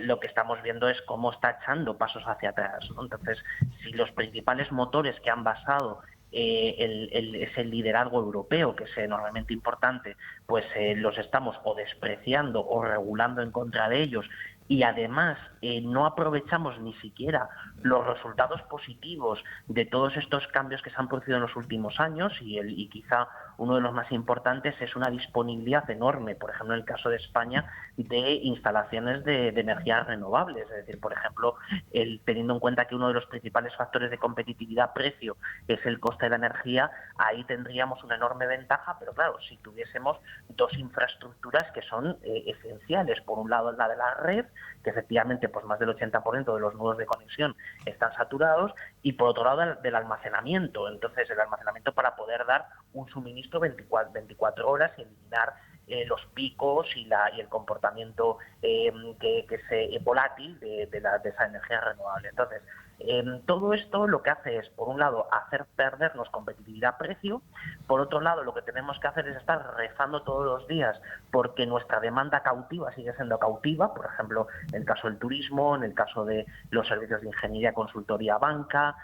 lo que estamos viendo es cómo está echando pasos hacia atrás, ¿no? Entonces, si los principales motores que han basado ese liderazgo europeo, que es enormemente importante, pues los estamos o despreciando o regulando en contra de ellos, y además no aprovechamos ni siquiera los resultados positivos de todos estos cambios que se han producido en los últimos años, y quizá uno de los más importantes es una disponibilidad enorme, por ejemplo en el caso de España, de instalaciones de energías renovables. Es decir, por ejemplo, teniendo en cuenta que uno de los principales factores de competitividad-precio es el coste de la energía, ahí tendríamos una enorme ventaja, pero claro, si tuviésemos dos infraestructuras que son esenciales. Por un lado, la de la red, que efectivamente pues más del 80% de los nudos de conexión están saturados, y por otro lado del almacenamiento. Entonces, el almacenamiento para poder dar un suministro 24 horas y eliminar los picos y el comportamiento que es volátil de esa energía renovable. Entonces, todo esto lo que hace es, por un lado, hacer perdernos competitividad-precio. Por otro lado, lo que tenemos que hacer es estar rezando todos los días porque nuestra demanda cautiva sigue siendo cautiva. Por ejemplo, en el caso del turismo, en el caso de los servicios de ingeniería, consultoría, banca,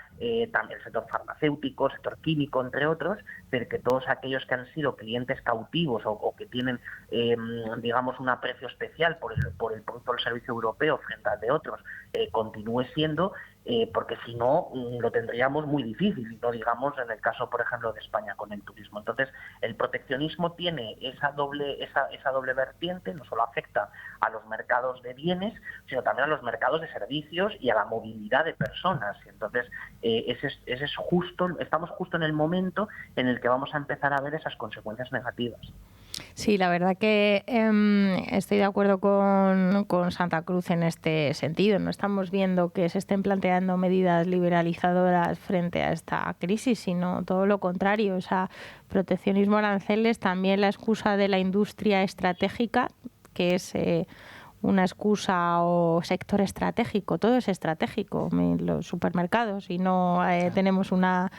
también el sector farmacéutico, el sector químico, entre otros, pero que todos aquellos que han sido clientes cautivos o que tienen, digamos, un aprecio especial por el producto o el servicio europeo frente al de otros, continúe siendo, porque si no lo tendríamos muy difícil, no digamos en el caso, por ejemplo, de España con el turismo. Entonces, el proteccionismo tiene esa doble vertiente, no solo afecta a los mercados de bienes, sino también a los mercados de servicios y a la movilidad de personas. Y entonces, estamos justo en el momento en el que vamos a empezar a ver esas consecuencias negativas. Sí, la verdad que estoy de acuerdo con Santa Cruz en este sentido. No estamos viendo que se estén planteando medidas liberalizadoras frente a esta crisis, sino todo lo contrario. O sea, proteccionismo, aranceles, también la excusa de la industria estratégica, que es una excusa, o sector estratégico. Todo es estratégico, los supermercados, y no tenemos una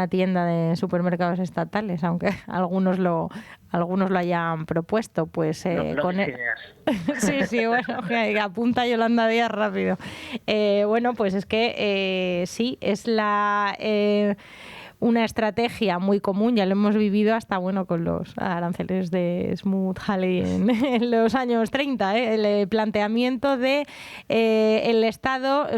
tienda de supermercados estatales, aunque algunos lo hayan propuesto. Pues sí, bueno, que apunta Yolanda Díaz rápido. Bueno, pues es que sí, es una estrategia muy común, ya lo hemos vivido hasta con los aranceles de Smoot-Hawley en los años 30, el planteamiento de el Estado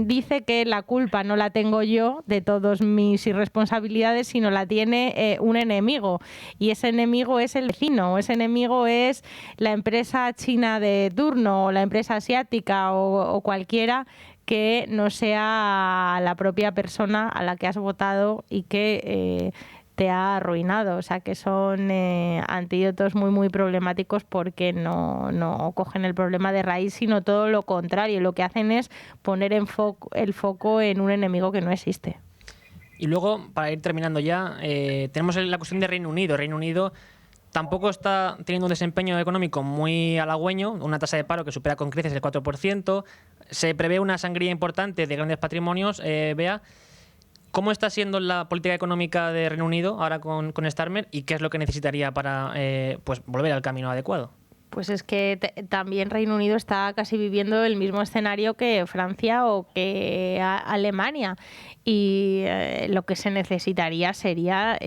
dice que la culpa no la tengo yo de todas mis irresponsabilidades, sino la tiene un enemigo, y ese enemigo es el vecino, ese enemigo es la empresa china de turno, o la empresa asiática, o cualquiera que no sea la propia persona a la que has votado y que te ha arruinado. O sea, que son antídotos muy, muy problemáticos, porque no cogen el problema de raíz, sino todo lo contrario. Lo que hacen es poner el foco en un enemigo que no existe. Y luego, para ir terminando ya, tenemos la cuestión de Reino Unido. Reino Unido tampoco está teniendo un desempeño económico muy halagüeño, una tasa de paro que supera con creces el 4%. Se prevé una sangría importante de grandes patrimonios. Bea, ¿cómo está siendo la política económica de Reino Unido ahora con Starmer, y qué es lo que necesitaría para volver al camino adecuado? Pues es que también Reino Unido está casi viviendo el mismo escenario que Francia o que Alemania, y lo que se necesitaría sería,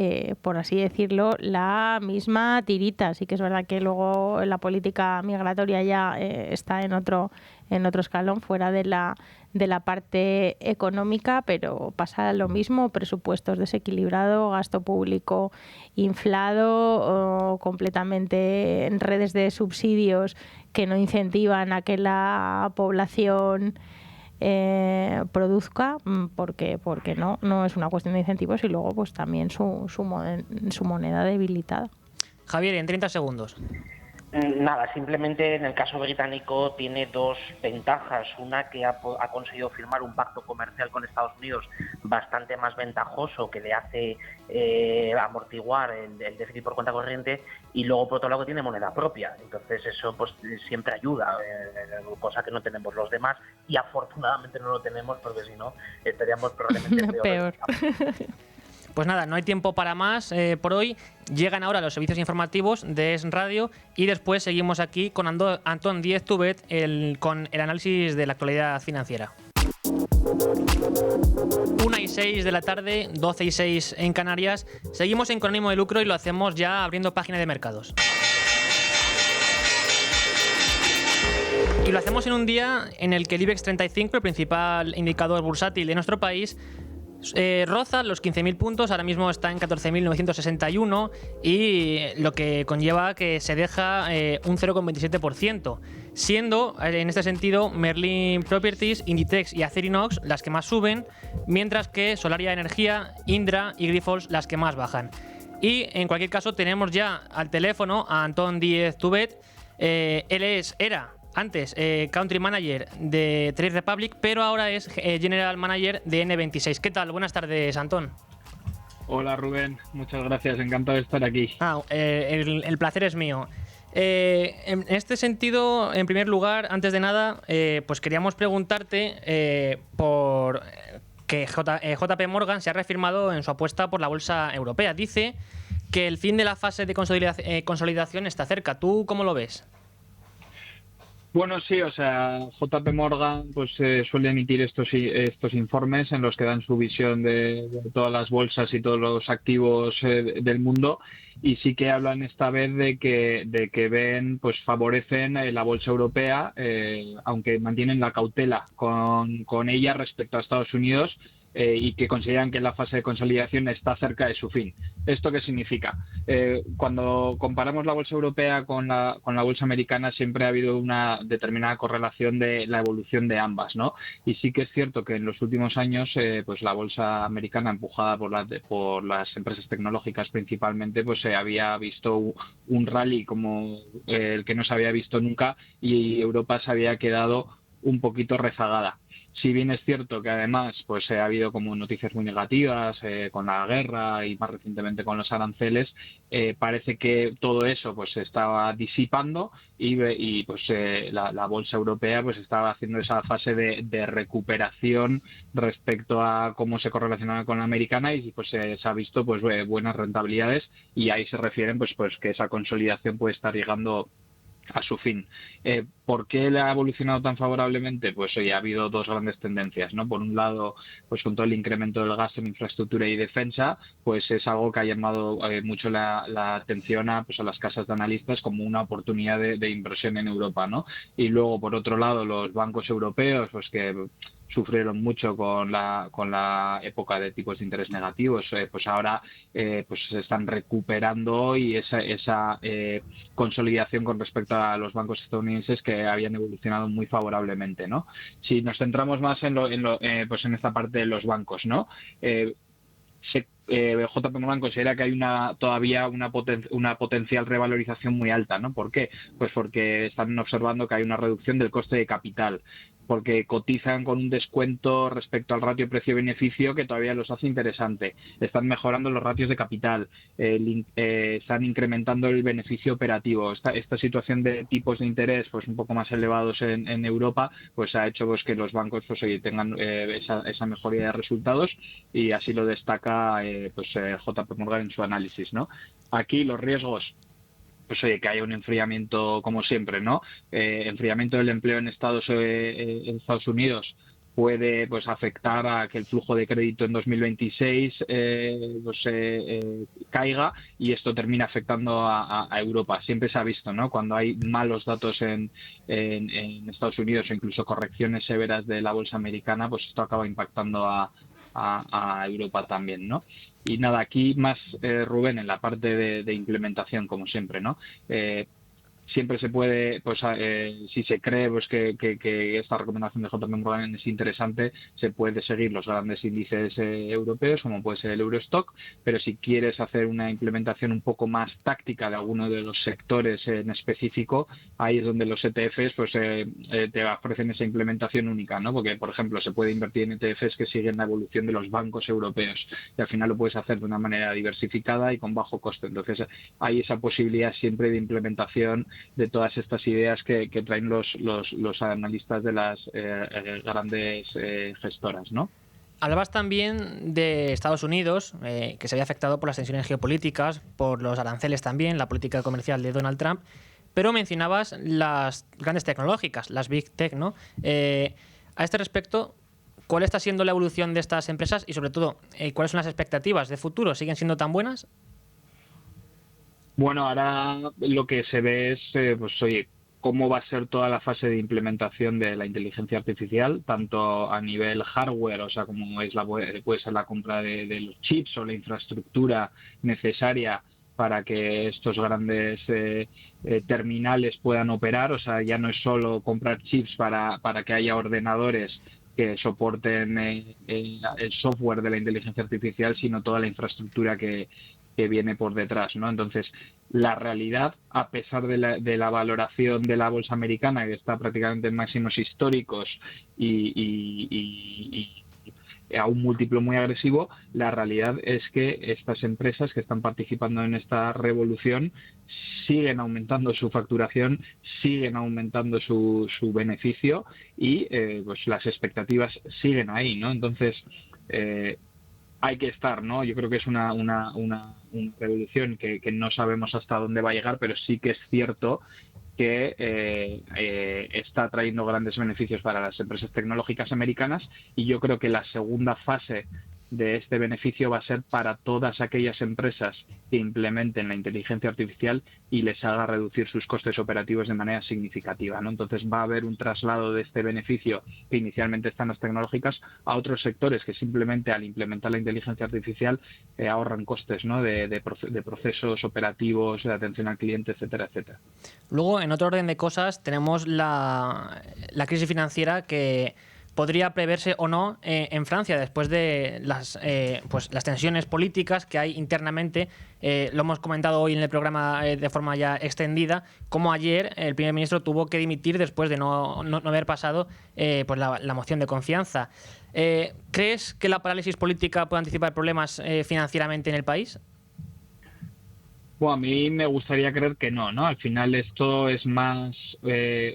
por así decirlo, la misma tirita. Sí que es verdad que luego la política migratoria ya está en otro escalón, fuera de la parte económica, pero pasa lo mismo: presupuestos desequilibrados, gasto público inflado, completamente en redes de subsidios que no incentivan a que la población produzca, porque no es una cuestión de incentivos, y luego pues también su moneda debilitada. Javier, en 30 segundos. Nada, simplemente en el caso británico tiene dos ventajas. Una, que ha conseguido firmar un pacto comercial con Estados Unidos bastante más ventajoso, que le hace amortiguar el déficit por cuenta corriente, y luego por otro lado tiene moneda propia. Entonces eso pues siempre ayuda, cosa que no tenemos los demás, y afortunadamente no lo tenemos, porque si no estaríamos probablemente peor. Pues nada, no hay tiempo para más por hoy. Llegan ahora los servicios informativos de ES Radio, y después seguimos aquí con Antón Díez Tubet con el análisis de la actualidad financiera. 1:06 de la tarde, 12:06 en Canarias. Seguimos en Con ánimo de lucro, y lo hacemos ya abriendo página de mercados. Y lo hacemos en un día en el que el IBEX 35, el principal indicador bursátil de nuestro país, roza los 15.000 puntos, ahora mismo está en 14.961, y lo que conlleva que se deja un 0,27%, siendo en este sentido Merlin Properties, Inditex y Acerinox las que más suben, mientras que Solaria Energía, Indra y Grifols las que más bajan. Y en cualquier caso tenemos ya al teléfono a Antón Díez Tubet. Él era antes Country Manager de Trade Republic, pero ahora es General Manager de N26. ¿Qué tal? Buenas tardes, Antón. Hola, Rubén. Muchas gracias. Encantado de estar aquí. El placer es mío. En este sentido, en primer lugar, antes de nada, pues queríamos preguntarte por que JP Morgan se ha reafirmado en su apuesta por la bolsa europea. Dice que el fin de la fase de consolidación está cerca. ¿Tú cómo lo ves? Bueno, sí, o sea, JP Morgan pues suele emitir estos informes en los que dan su visión de todas las bolsas y todos los activos del mundo, y sí que hablan esta vez de que ven, pues favorecen la bolsa europea, aunque mantienen la cautela con ella respecto a Estados Unidos, y que consideran que la fase de consolidación está cerca de su fin. ¿Esto qué significa? Cuando comparamos la bolsa europea con la bolsa americana, siempre ha habido una determinada correlación de la evolución de ambas, ¿no? Y sí que es cierto que en los últimos años, pues la bolsa americana, empujada por las empresas tecnológicas principalmente, pues se había visto un rally como el que no se había visto nunca, y Europa se había quedado un poquito rezagada. Si bien es cierto que además pues ha habido como noticias muy negativas con la guerra y más recientemente con los aranceles, parece que todo eso pues se estaba disipando y pues la bolsa europea pues estaba haciendo esa fase de recuperación respecto a cómo se correlacionaba con la americana, y pues se ha visto pues buenas rentabilidades, y ahí se refieren pues que esa consolidación puede estar llegando a su fin. ¿Por qué le ha evolucionado tan favorablemente? Pues hoy ha habido dos grandes tendencias, ¿no? Por un lado, pues con todo el incremento del gasto en infraestructura y defensa, pues es algo que ha llamado mucho la atención a las casas de analistas como una oportunidad de inversión en Europa, ¿no? Y luego, por otro lado, los bancos europeos, pues que sufrieron mucho con la época de tipos de interés negativos, pues ahora pues se están recuperando, y esa consolidación con respecto a los bancos estadounidenses que habían evolucionado muy favorablemente, ¿no? Si nos centramos más en esta parte de los bancos, ¿no? JP Morgan considera que hay todavía una potencial revalorización muy alta, ¿no? ¿Por qué? Pues porque están observando que hay una reducción del coste de capital, porque cotizan con un descuento respecto al ratio precio-beneficio que todavía los hace interesante. Están mejorando los ratios de capital, están incrementando el beneficio operativo. Esta situación de tipos de interés pues un poco más elevados en Europa pues ha hecho pues que los bancos pues tengan esa mejoría de resultados, y así lo destaca JP Morgan en su análisis, ¿no? Aquí los riesgos, pues oye, que haya un enfriamiento como siempre, ¿no? Enfriamiento del empleo en Estados Unidos puede pues afectar a que el flujo de crédito en 2026 caiga, y esto termina afectando a Europa. Siempre se ha visto, ¿no? Cuando hay malos datos en Estados Unidos o incluso correcciones severas de la bolsa americana, pues esto acaba impactando a Europa también, ¿no? Y nada, aquí más Rubén en la parte de implementación, como siempre, ¿no? Siempre se puede, pues si se cree pues que esta recomendación de JP Morgan es interesante, se puede seguir los grandes índices europeos, como puede ser el Eurostock, pero si quieres hacer una implementación un poco más táctica de alguno de los sectores en específico, ahí es donde los ETFs pues te ofrecen esa implementación única, ¿no? Porque, por ejemplo, se puede invertir en ETFs que siguen la evolución de los bancos europeos, y al final lo puedes hacer de una manera diversificada y con bajo coste. Entonces, hay esa posibilidad siempre de implementación de todas estas ideas que traen los analistas de las grandes gestoras, ¿no? Hablabas también de Estados Unidos, que se había afectado por las tensiones geopolíticas, por los aranceles también, la política comercial de Donald Trump, pero mencionabas las grandes tecnológicas, las Big Tech, ¿no? A este respecto, ¿cuál está siendo la evolución de estas empresas y, sobre todo, cuáles son las expectativas de futuro? ¿Siguen siendo tan buenas? Bueno, ahora lo que se ve es, cómo va a ser toda la fase de implementación de la inteligencia artificial, tanto a nivel hardware, o sea, como puede ser la compra de los chips o la infraestructura necesaria para que estos grandes terminales puedan operar. O sea, ya no es solo comprar chips para que haya ordenadores que soporten el software de la inteligencia artificial, sino toda la infraestructura que viene por detrás, ¿no? Entonces, la realidad, a pesar de la valoración de la bolsa americana, que está prácticamente en máximos históricos y a un múltiplo muy agresivo, la realidad es que estas empresas que están participando en esta revolución siguen aumentando su facturación, siguen aumentando su beneficio, y pues las expectativas siguen ahí, ¿no? Entonces, hay que estar, ¿no? Yo creo que es una revolución que no sabemos hasta dónde va a llegar, pero sí que es cierto que está trayendo grandes beneficios para las empresas tecnológicas americanas, y yo creo que la segunda fase de este beneficio va a ser para todas aquellas empresas que implementen la inteligencia artificial y les haga reducir sus costes operativos de manera significativa, ¿no? Entonces va a haber un traslado de este beneficio que inicialmente están las tecnológicas a otros sectores que simplemente al implementar la inteligencia artificial ahorran costes, ¿no? de procesos operativos, de atención al cliente, etcétera, etcétera. Luego, en otro orden de cosas, tenemos la crisis financiera que podría preverse o no en Francia después de las tensiones políticas que hay internamente. Lo hemos comentado hoy en el programa de forma ya extendida, como ayer el primer ministro tuvo que dimitir después de no haber pasado la moción de confianza. ¿Crees que la parálisis política puede anticipar problemas financieramente en el país? Bueno, a mí me gustaría creer que no, ¿no? Al final esto es más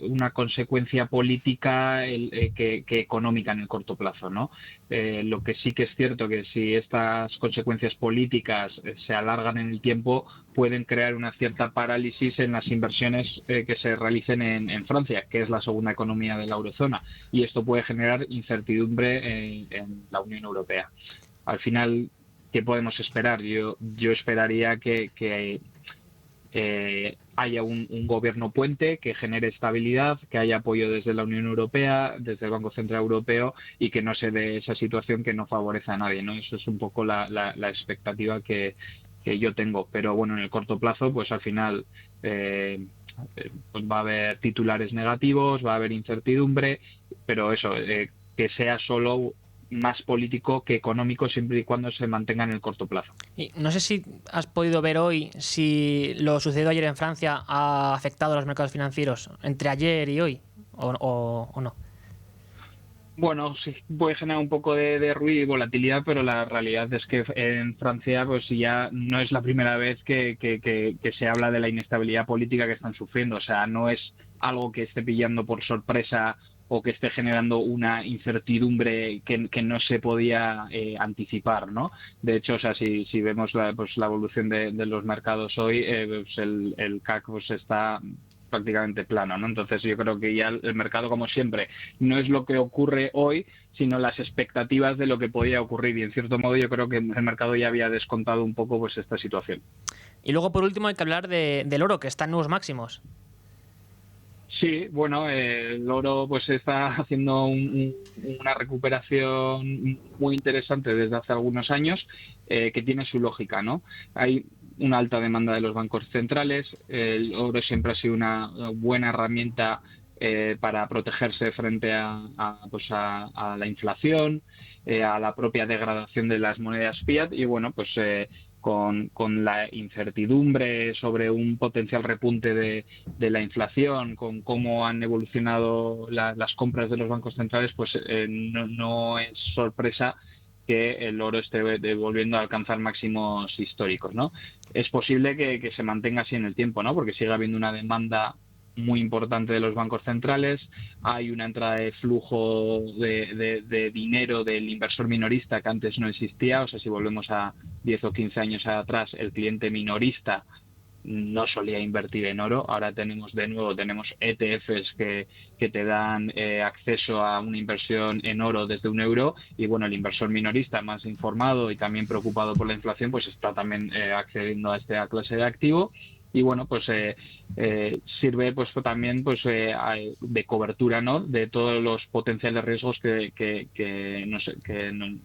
una consecuencia política que económica en el corto plazo, ¿no? Lo que sí que es cierto que si estas consecuencias políticas se alargan en el tiempo, pueden crear una cierta parálisis en las inversiones que se realicen en Francia, que es la segunda economía de la eurozona, y esto puede generar incertidumbre en la Unión Europea. Al final, ¿qué podemos esperar? Yo esperaría que haya un gobierno puente que genere estabilidad, que haya apoyo desde la Unión Europea, desde el Banco Central Europeo, y que no se dé esa situación que no favorece a nadie, ¿no? Eso es un poco la expectativa que yo tengo. Pero bueno, en el corto plazo, pues al final pues va a haber titulares negativos, va a haber incertidumbre, pero eso, que sea solo más político que económico, siempre y cuando se mantenga en el corto plazo. Y no sé si has podido ver hoy si lo sucedido ayer en Francia ha afectado a los mercados financieros entre ayer y hoy, o no. Bueno, sí, puede generar un poco de ruido y volatilidad, pero la realidad es que en Francia pues ya no es la primera vez que se habla de la inestabilidad política que están sufriendo. O sea, no es algo que esté pillando por sorpresa o que esté generando una incertidumbre que no se podía anticipar, ¿no? De hecho, o sea, si vemos la evolución de los mercados hoy, pues el CAC pues está prácticamente plano, ¿no? Entonces yo creo que ya el mercado, como siempre, no es lo que ocurre hoy, sino las expectativas de lo que podía ocurrir, y en cierto modo yo creo que el mercado ya había descontado un poco pues esta situación. Y luego, por último, hay que hablar del oro, que está en nuevos máximos. Sí, bueno, el oro pues está haciendo una recuperación muy interesante desde hace algunos años, que tiene su lógica, ¿no? Hay una alta demanda de los bancos centrales, el oro siempre ha sido una buena herramienta para protegerse frente a la inflación, a la propia degradación de las monedas fiat, y bueno, pues con la incertidumbre sobre un potencial repunte de la inflación, con cómo han evolucionado las compras de los bancos centrales, pues no es sorpresa que el oro esté volviendo a alcanzar máximos históricos, ¿no? Es posible que se mantenga así en el tiempo, ¿no? Porque sigue habiendo una demanda muy importante de los bancos centrales, hay una entrada de flujo de dinero del inversor minorista que antes no existía. O sea, si volvemos a 10 o 15 años atrás, el cliente minorista no solía invertir en oro. Ahora tenemos ETFs que te dan acceso a una inversión en oro desde €1, y bueno, el inversor minorista más informado y también preocupado por la inflación pues está también accediendo a esta clase de activo. Y bueno, pues sirve pues también pues de cobertura, ¿no?, de todos los potenciales riesgos que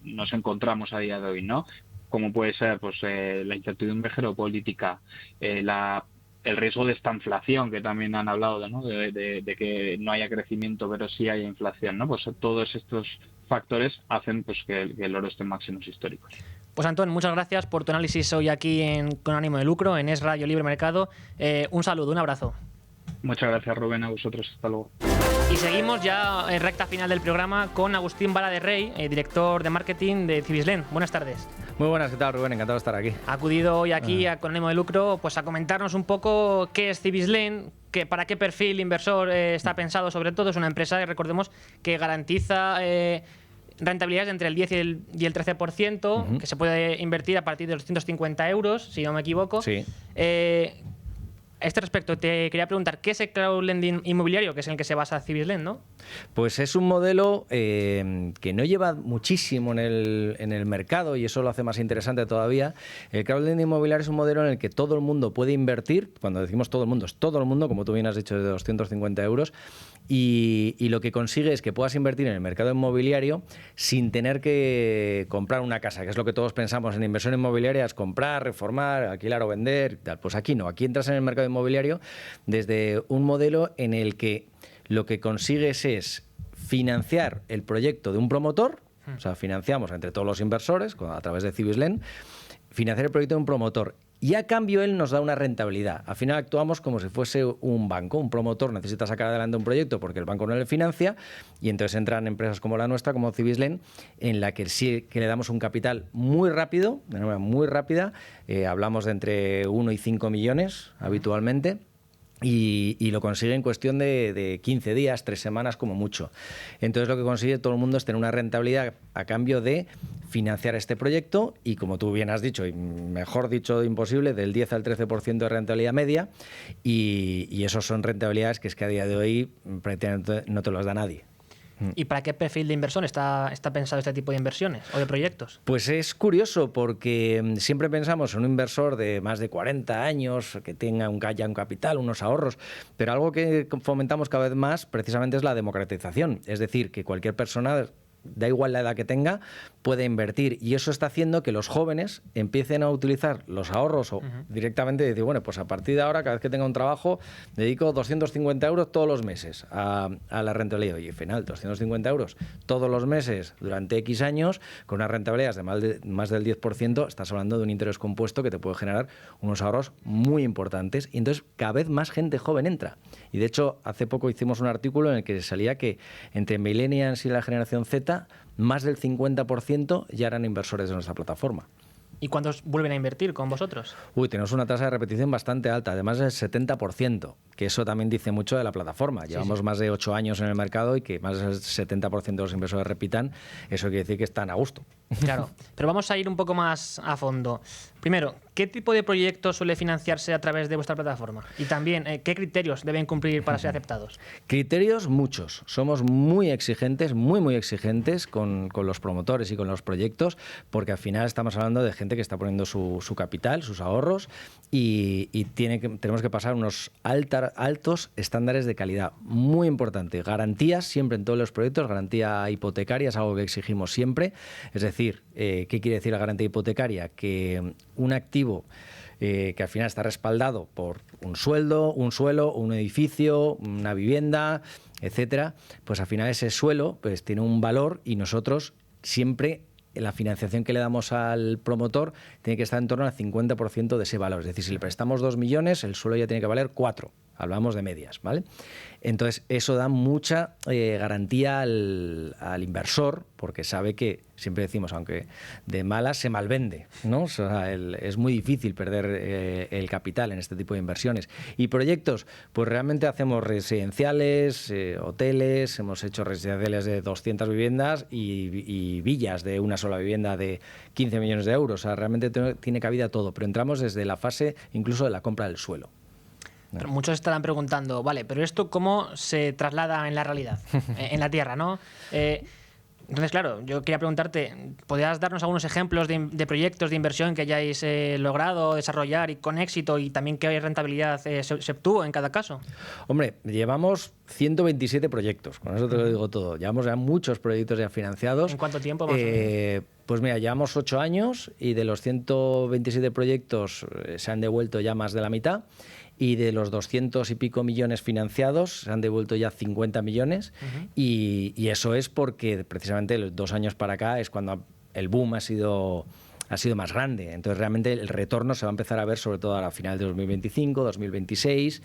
nos encontramos a día de hoy, ¿no? Como puede ser pues la incertidumbre geopolítica, el riesgo de esta inflación que también han hablado, ¿no?, de que no haya crecimiento pero sí haya inflación, ¿no? Pues todos estos factores hacen pues que el oro esté en máximos históricos. Pues Antón, muchas gracias por tu análisis hoy aquí Con ánimo de lucro, en Es Radio Libre Mercado. Un saludo, un abrazo. Muchas gracias, Rubén, a vosotros. Hasta luego. Y seguimos ya en recta final del programa con Agustín Vara de Rey, director de marketing de Cibislen. Buenas tardes. Muy buenas, ¿qué tal, Rubén? Encantado de estar aquí. Ha acudido hoy aquí Con ánimo de lucro pues a comentarnos un poco qué es Cibislen, para qué perfil inversor está pensado. Sobre todo es una empresa, recordemos, que garantiza rentabilidades entre el 10 y el 13%, que se puede invertir a partir de los €250, si no me equivoco. Sí. A este respecto, te quería preguntar, ¿qué es el crowdlending inmobiliario, que es en el que se basa Civislend, ¿no? Pues es un modelo que no lleva muchísimo en el mercado y eso lo hace más interesante todavía. El crowdlending inmobiliario es un modelo en el que todo el mundo puede invertir. Cuando decimos todo el mundo, es todo el mundo, como tú bien has dicho, de 250 euros. Y lo que consigue es que puedas invertir en el mercado inmobiliario sin tener que comprar una casa, que es lo que todos pensamos en inversión inmobiliaria, es comprar, reformar, alquilar o vender. Tal. Pues aquí no, aquí entras en el mercado inmobiliario desde un modelo en el que lo que consigues es financiar el proyecto de un promotor, o sea, financiamos entre todos los inversores a través de Civislend, financiar el proyecto de un promotor. Y a cambio él nos da una rentabilidad. Al final actuamos como si fuese un banco. Un promotor necesita sacar adelante un proyecto porque el banco no le financia y entonces entran empresas como la nuestra, como Civislend, en la que sí que le damos un capital muy rápido, de manera muy rápida. Hablamos de entre 1 y 5 millones habitualmente. Y lo consigue en cuestión de 15 días, 3 semanas como mucho. Entonces lo que consigue todo el mundo es tener una rentabilidad a cambio de financiar este proyecto y, como tú bien has dicho, y mejor dicho imposible, del 10 al 13% de rentabilidad media y esos son rentabilidades que es que a día de hoy prácticamente no te las da nadie. ¿Y para qué perfil de inversión está pensado este tipo de inversiones o de proyectos? Pues es curioso porque siempre pensamos en un inversor de más de 40 años que tenga ya un capital, unos ahorros, pero algo que fomentamos cada vez más precisamente es la democratización. Es decir, que cualquier persona, da igual la edad que tenga, puede invertir y eso está haciendo que los jóvenes empiecen a utilizar los ahorros o directamente decir, bueno, pues a partir de ahora, cada vez que tenga un trabajo, dedico 250 euros todos los meses a la rentabilidad. Y al final, 250 euros todos los meses durante X años, con unas rentabilidades de más del 10%, estás hablando de un interés compuesto que te puede generar unos ahorros muy importantes y entonces cada vez más gente joven entra. Y de hecho, hace poco hicimos un artículo en el que salía que entre millennials y la generación Z, más del 50% ya eran inversores de nuestra plataforma. ¿Y cuántos vuelven a invertir con vosotros? Tenemos una tasa de repetición bastante alta, además del 70%, que eso también dice mucho de la plataforma. Llevamos más de 8 años en el mercado y que más del 70% de los inversores repitan, eso quiere decir que están a gusto. Claro, pero vamos a ir un poco más a fondo. Primero, ¿qué tipo de proyectos suele financiarse a través de vuestra plataforma? Y también, ¿qué criterios deben cumplir para ser aceptados? Criterios muchos. Somos muy exigentes, muy exigentes con los promotores y con los proyectos, porque al final estamos hablando de gente que está poniendo su capital, sus ahorros, y tenemos que pasar unos altos estándares de calidad. Muy importante. Garantías siempre en todos los proyectos, garantía hipotecaria es algo que exigimos siempre. Es decir, ¿qué quiere decir la garantía hipotecaria? Que un activo que al final está respaldado por un suelo, un edificio, una vivienda, etcétera, pues al final ese suelo pues tiene un valor y nosotros siempre la financiación que le damos al promotor tiene que estar en torno al 50% de ese valor. Es decir, si le prestamos 2 millones, el suelo ya tiene que valer 4. Hablamos de medias, ¿vale? Entonces, eso da mucha garantía al inversor, porque sabe que, siempre decimos, aunque de malas se malvende, ¿no? O sea, es muy difícil perder el capital en este tipo de inversiones. Y proyectos, pues realmente hacemos residenciales, hoteles, hemos hecho residenciales de 200 viviendas y villas de una sola vivienda de 15 millones de euros. O sea, realmente tiene cabida todo, pero entramos desde la fase incluso de la compra del suelo. Pero muchos estarán preguntando, vale, pero ¿esto cómo se traslada en la realidad, en la Tierra, ¿no? Entonces, claro, yo quería preguntarte, ¿podrías darnos algunos ejemplos de proyectos de inversión que hayáis logrado desarrollar y con éxito y también qué rentabilidad se obtuvo en cada caso? Hombre, llevamos 127 proyectos, con eso te lo digo todo. Llevamos ya muchos proyectos ya financiados. ¿En cuánto tiempo más o menos? Pues mira, llevamos 8 años y de los 127 proyectos se han devuelto ya más de la mitad. Y de los 200 y pico millones financiados se han devuelto ya 50 millones y eso es porque precisamente los 2 años para acá es cuando el boom ha sido más grande. Entonces realmente el retorno se va a empezar a ver sobre todo a final de 2025, 2026.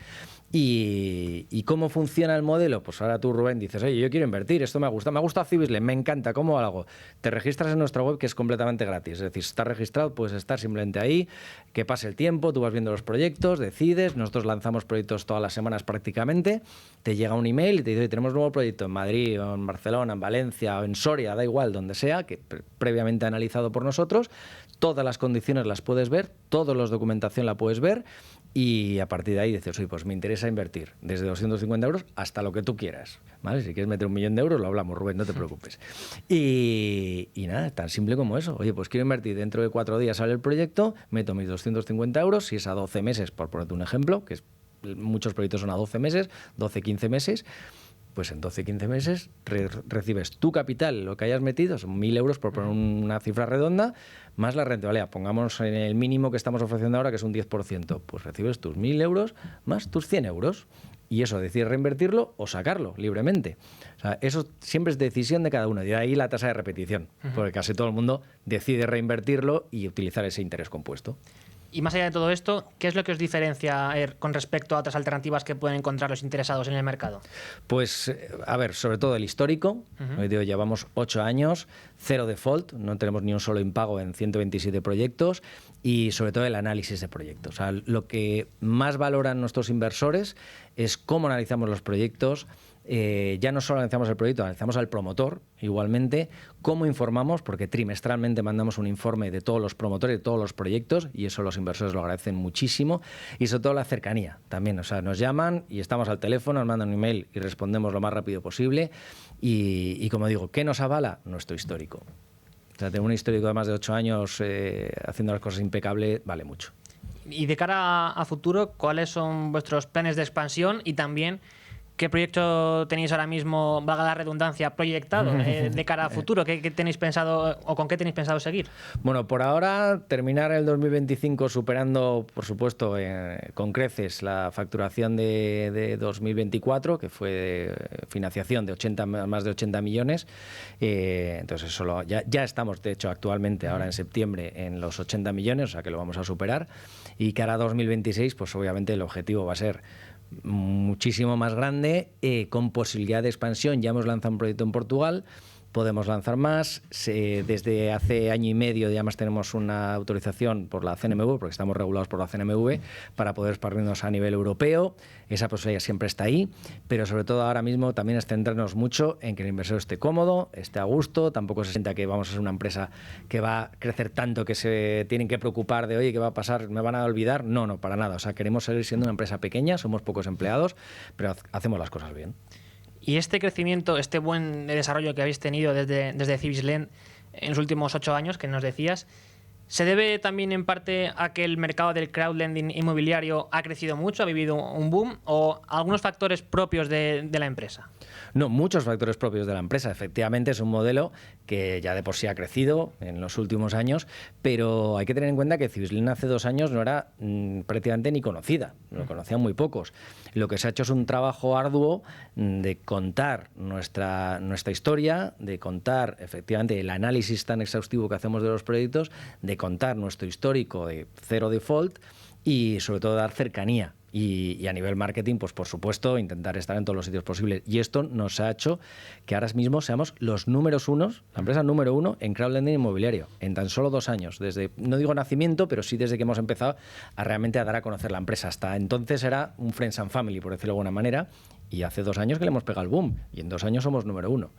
¿Y cómo funciona el modelo? Pues ahora tú, Rubén, dices, oye, yo quiero invertir, esto me gusta Civislend, me encanta, ¿cómo hago? Te registras en nuestra web, que es completamente gratis, es decir, si estás registrado, puedes estar simplemente ahí, que pase el tiempo, tú vas viendo los proyectos, decides, nosotros lanzamos proyectos todas las semanas prácticamente, te llega un email y te dice, oye, tenemos un nuevo proyecto en Madrid, o en Barcelona, en Valencia, o en Soria, da igual, donde sea, que previamente analizado por nosotros, todas las condiciones las puedes ver, toda la documentación la puedes ver, y a partir de ahí dices, oye, pues me interesa invertir desde 250 euros hasta lo que tú quieras, ¿vale? Si quieres meter 1.000.000 de euros, lo hablamos, Rubén, no te preocupes. Y nada, tan simple como eso. Oye, pues quiero invertir, dentro de 4 días sale el proyecto, meto mis 250 euros, si es a 12 meses, por ponerte un ejemplo, que muchos proyectos son a 12 meses, 12, 15 meses, pues en 12, 15 meses recibes tu capital, lo que hayas metido, son 1.000 euros por poner una cifra redonda, más la rentabilidad. Pongamos en el mínimo que estamos ofreciendo ahora, que es un 10%. Pues recibes tus 1.000 euros más tus 100 euros. Y eso, decides reinvertirlo o sacarlo libremente. O sea, eso siempre es decisión de cada uno. Y de ahí la tasa de repetición, porque casi todo el mundo decide reinvertirlo y utilizar ese interés compuesto. Y más allá de todo esto, ¿qué es lo que os diferencia con respecto a otras alternativas que pueden encontrar los interesados en el mercado? Pues, a ver, sobre todo el histórico. Hoy día llevamos 8 años, 0 default, no tenemos ni un solo impago en 127 proyectos y sobre todo el análisis de proyectos. O sea, lo que más valoran nuestros inversores es cómo analizamos los proyectos. Ya no solo analizamos el proyecto, analizamos al promotor igualmente, cómo informamos, porque trimestralmente mandamos un informe de todos los promotores, de todos los proyectos, y eso los inversores lo agradecen muchísimo, y sobre todo la cercanía también. O sea, nos llaman y estamos al teléfono, nos mandan un email y respondemos lo más rápido posible, y como digo, ¿qué nos avala? Nuestro histórico. O sea, tener un histórico de más de 8 años haciendo las cosas impecable vale mucho. Y de cara a futuro, ¿cuáles son vuestros planes de expansión y también qué proyecto tenéis ahora mismo, valga la redundancia, proyectado de cara a futuro? ¿Qué tenéis pensado o con qué tenéis pensado seguir? Bueno, por ahora terminar el 2025 superando, por supuesto, con creces la facturación de 2024, que fue de financiación de más de 80 millones. Entonces eso ya estamos, de hecho, actualmente, ahora en septiembre, en los 80 millones, o sea que lo vamos a superar. Y cara a 2026, pues obviamente el objetivo va a ser muchísimo más grande, con posibilidad de expansión. Ya hemos lanzado un proyecto en Portugal, podemos lanzar más. Desde hace año y medio ya más tenemos una autorización por la CNMV, porque estamos regulados por la CNMV, para poder expandirnos a nivel europeo. Esa posibilidad siempre está ahí, pero sobre todo ahora mismo también es centrarnos mucho en que el inversor esté cómodo, esté a gusto, tampoco se sienta que vamos a ser una empresa que va a crecer tanto que se tienen que preocupar de, oye, ¿qué va a pasar? ¿Me van a olvidar? No, para nada. O sea, queremos seguir siendo una empresa pequeña, somos pocos empleados, pero hacemos las cosas bien. Y este crecimiento, este buen desarrollo que habéis tenido desde Cibisland en los últimos 8 años, que nos decías, ¿se debe también en parte a que el mercado del crowdlending inmobiliario ha crecido mucho, ha vivido un boom, o algunos factores propios de la empresa? No, muchos factores propios de la empresa. Efectivamente, es un modelo que ya de por sí ha crecido en los últimos años, pero hay que tener en cuenta que Cibisland hace 2 años no era prácticamente ni conocida, lo conocían muy pocos. Lo que se ha hecho es un trabajo arduo de contar nuestra historia, de contar efectivamente el análisis tan exhaustivo que hacemos de los proyectos, de contar nuestro histórico de 0 default y sobre todo dar cercanía. Y a nivel marketing, pues por supuesto, intentar estar en todos los sitios posibles. Y esto nos ha hecho que ahora mismo seamos los números 1, la empresa número 1 en crowdlending inmobiliario, en tan solo 2 años. Desde, no digo nacimiento, pero sí desde que hemos empezado a realmente a dar a conocer la empresa. Hasta entonces era un friends and family, por decirlo de alguna manera, y hace 2 años que le hemos pegado el boom, y en 2 años somos número 1.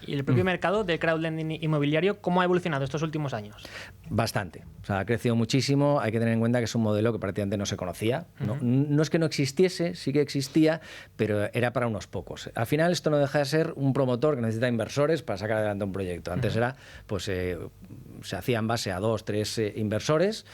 ¿Y el propio mercado del crowdlending inmobiliario cómo ha evolucionado estos últimos años? Bastante. O sea, ha crecido muchísimo. Hay que tener en cuenta que es un modelo que prácticamente no se conocía. No es que no existiese, sí que existía, pero era para unos pocos. Al final esto no deja de ser un promotor que necesita inversores para sacar adelante un proyecto. Antes era, pues se hacía en base a 2, 3 inversores,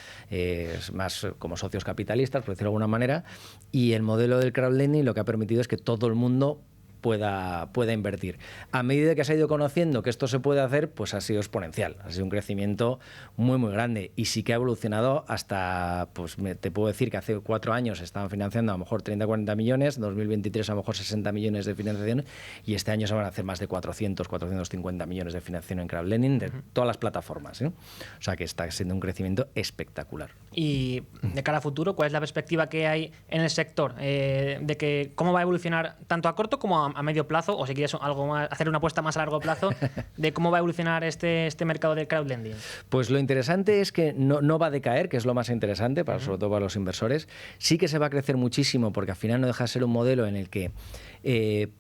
más como socios capitalistas, por decirlo de alguna manera, y el modelo del crowdlending lo que ha permitido es que todo el mundo pueda invertir. A medida que se ha ido conociendo que esto se puede hacer, pues ha sido exponencial, ha sido un crecimiento muy, muy grande y sí que ha evolucionado hasta, pues te puedo decir que hace 4 años estaban financiando a lo mejor 30, 40 millones, 2023 a lo mejor 60 millones de financiación y este año se van a hacer más de 400, 450 millones de financiación en crowdlending de todas las plataformas, ¿eh? O sea que está siendo un crecimiento espectacular. Y de cara a futuro, ¿cuál es la perspectiva que hay en el sector? De que cómo va a evolucionar tanto a corto como a medio plazo, o si quieres algo más, hacer una apuesta más a largo plazo, de cómo va a evolucionar este mercado del crowdlending. Pues lo interesante es que no va a decaer, que es lo más interesante, sobre todo para los inversores. Sí que se va a crecer muchísimo, porque al final no deja de ser un modelo en el que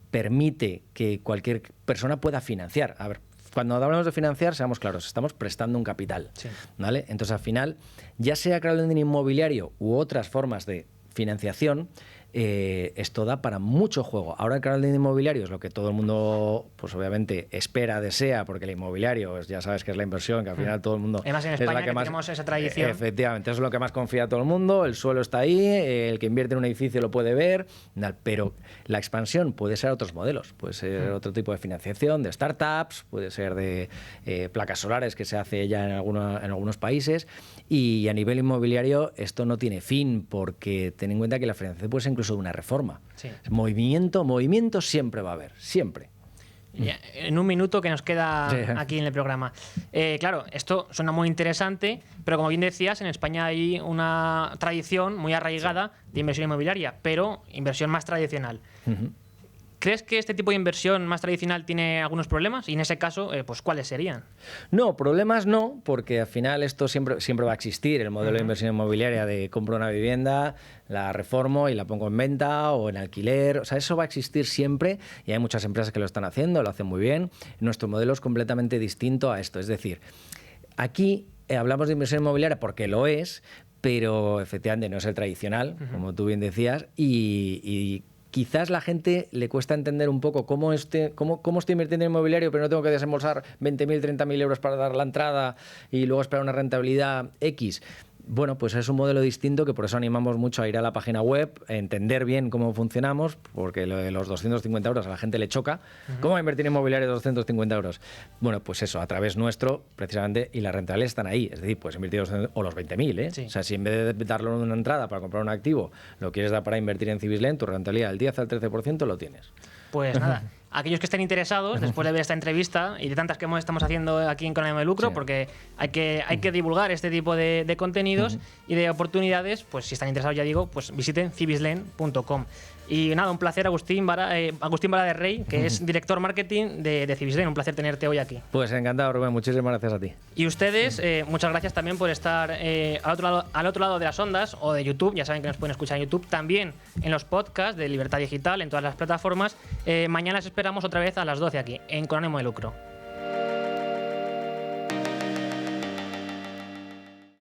permite que cualquier persona pueda financiar. A ver, cuando hablamos de financiar, seamos claros, estamos prestando un capital, ¿vale? Entonces, al final, ya sea crowdlending inmobiliario u otras formas de financiación, esto da para mucho juego. Ahora el crowdlending inmobiliario es lo que todo el mundo, pues obviamente, espera, desea, porque el inmobiliario, ya sabes que es la inversión, que al final todo el mundo... Además en España tenemos esa tradición. Efectivamente, eso es lo que más confía todo el mundo, el suelo está ahí, el que invierte en un edificio lo puede ver, pero la expansión puede ser otros modelos, puede ser otro tipo de financiación, de startups, puede ser de placas solares que se hace ya en algunos países, y a nivel inmobiliario esto no tiene fin, porque ten en cuenta que la financiación puede ser incluso de una reforma. Sí. Movimiento siempre va a haber, siempre. En un minuto que nos queda aquí en el programa. Claro, esto suena muy interesante, pero como bien decías, en España hay una tradición muy arraigada de inversión inmobiliaria, pero inversión más tradicional. ¿Crees que este tipo de inversión más tradicional tiene algunos problemas? Y en ese caso, pues ¿cuáles serían? No, problemas no, porque al final esto siempre va a existir. El modelo de inversión inmobiliaria de compro una vivienda, la reformo y la pongo en venta o en alquiler. O sea, eso va a existir siempre y hay muchas empresas que lo están haciendo, lo hacen muy bien. Nuestro modelo es completamente distinto a esto. Es decir, aquí hablamos de inversión inmobiliaria porque lo es, pero efectivamente no es el tradicional, como tú bien decías, y quizás la gente le cuesta entender un poco cómo estoy invirtiendo en inmobiliario, pero no tengo que desembolsar 20.000, 30.000 euros para dar la entrada y luego esperar una rentabilidad X. Bueno, pues es un modelo distinto que por eso animamos mucho a ir a la página web, a entender bien cómo funcionamos, porque lo de los 250 euros a la gente le choca. ¿Cómo invertir en inmobiliario de 250 euros? Bueno, pues eso, a través nuestro, precisamente, y las rentabilidades están ahí. Es decir, puedes invertir o los 20.000, ¿eh? Sí. O sea, si en vez de darle una entrada para comprar un activo, lo quieres dar para invertir en Civislen, tu rentabilidad del 10 al 13% lo tienes. Pues nada, aquellos que estén interesados, después de ver esta entrevista y de tantas que estamos haciendo aquí en Con ánimo de lucro, porque hay que divulgar este tipo de contenidos y de oportunidades, pues si están interesados, ya digo, pues visiten civislen.com. Y nada, un placer, Agustín Vara de Rey, que es director marketing de Civislen. Un placer tenerte hoy aquí. Pues encantado, Rubén. Muchísimas gracias a ti. Y ustedes, muchas gracias también por estar al otro lado de las ondas o de YouTube. Ya saben que nos pueden escuchar en YouTube, también en los podcasts de Libertad Digital, en todas las plataformas. Mañana les esperamos otra vez a las 12 aquí, en Con ánimo de lucro.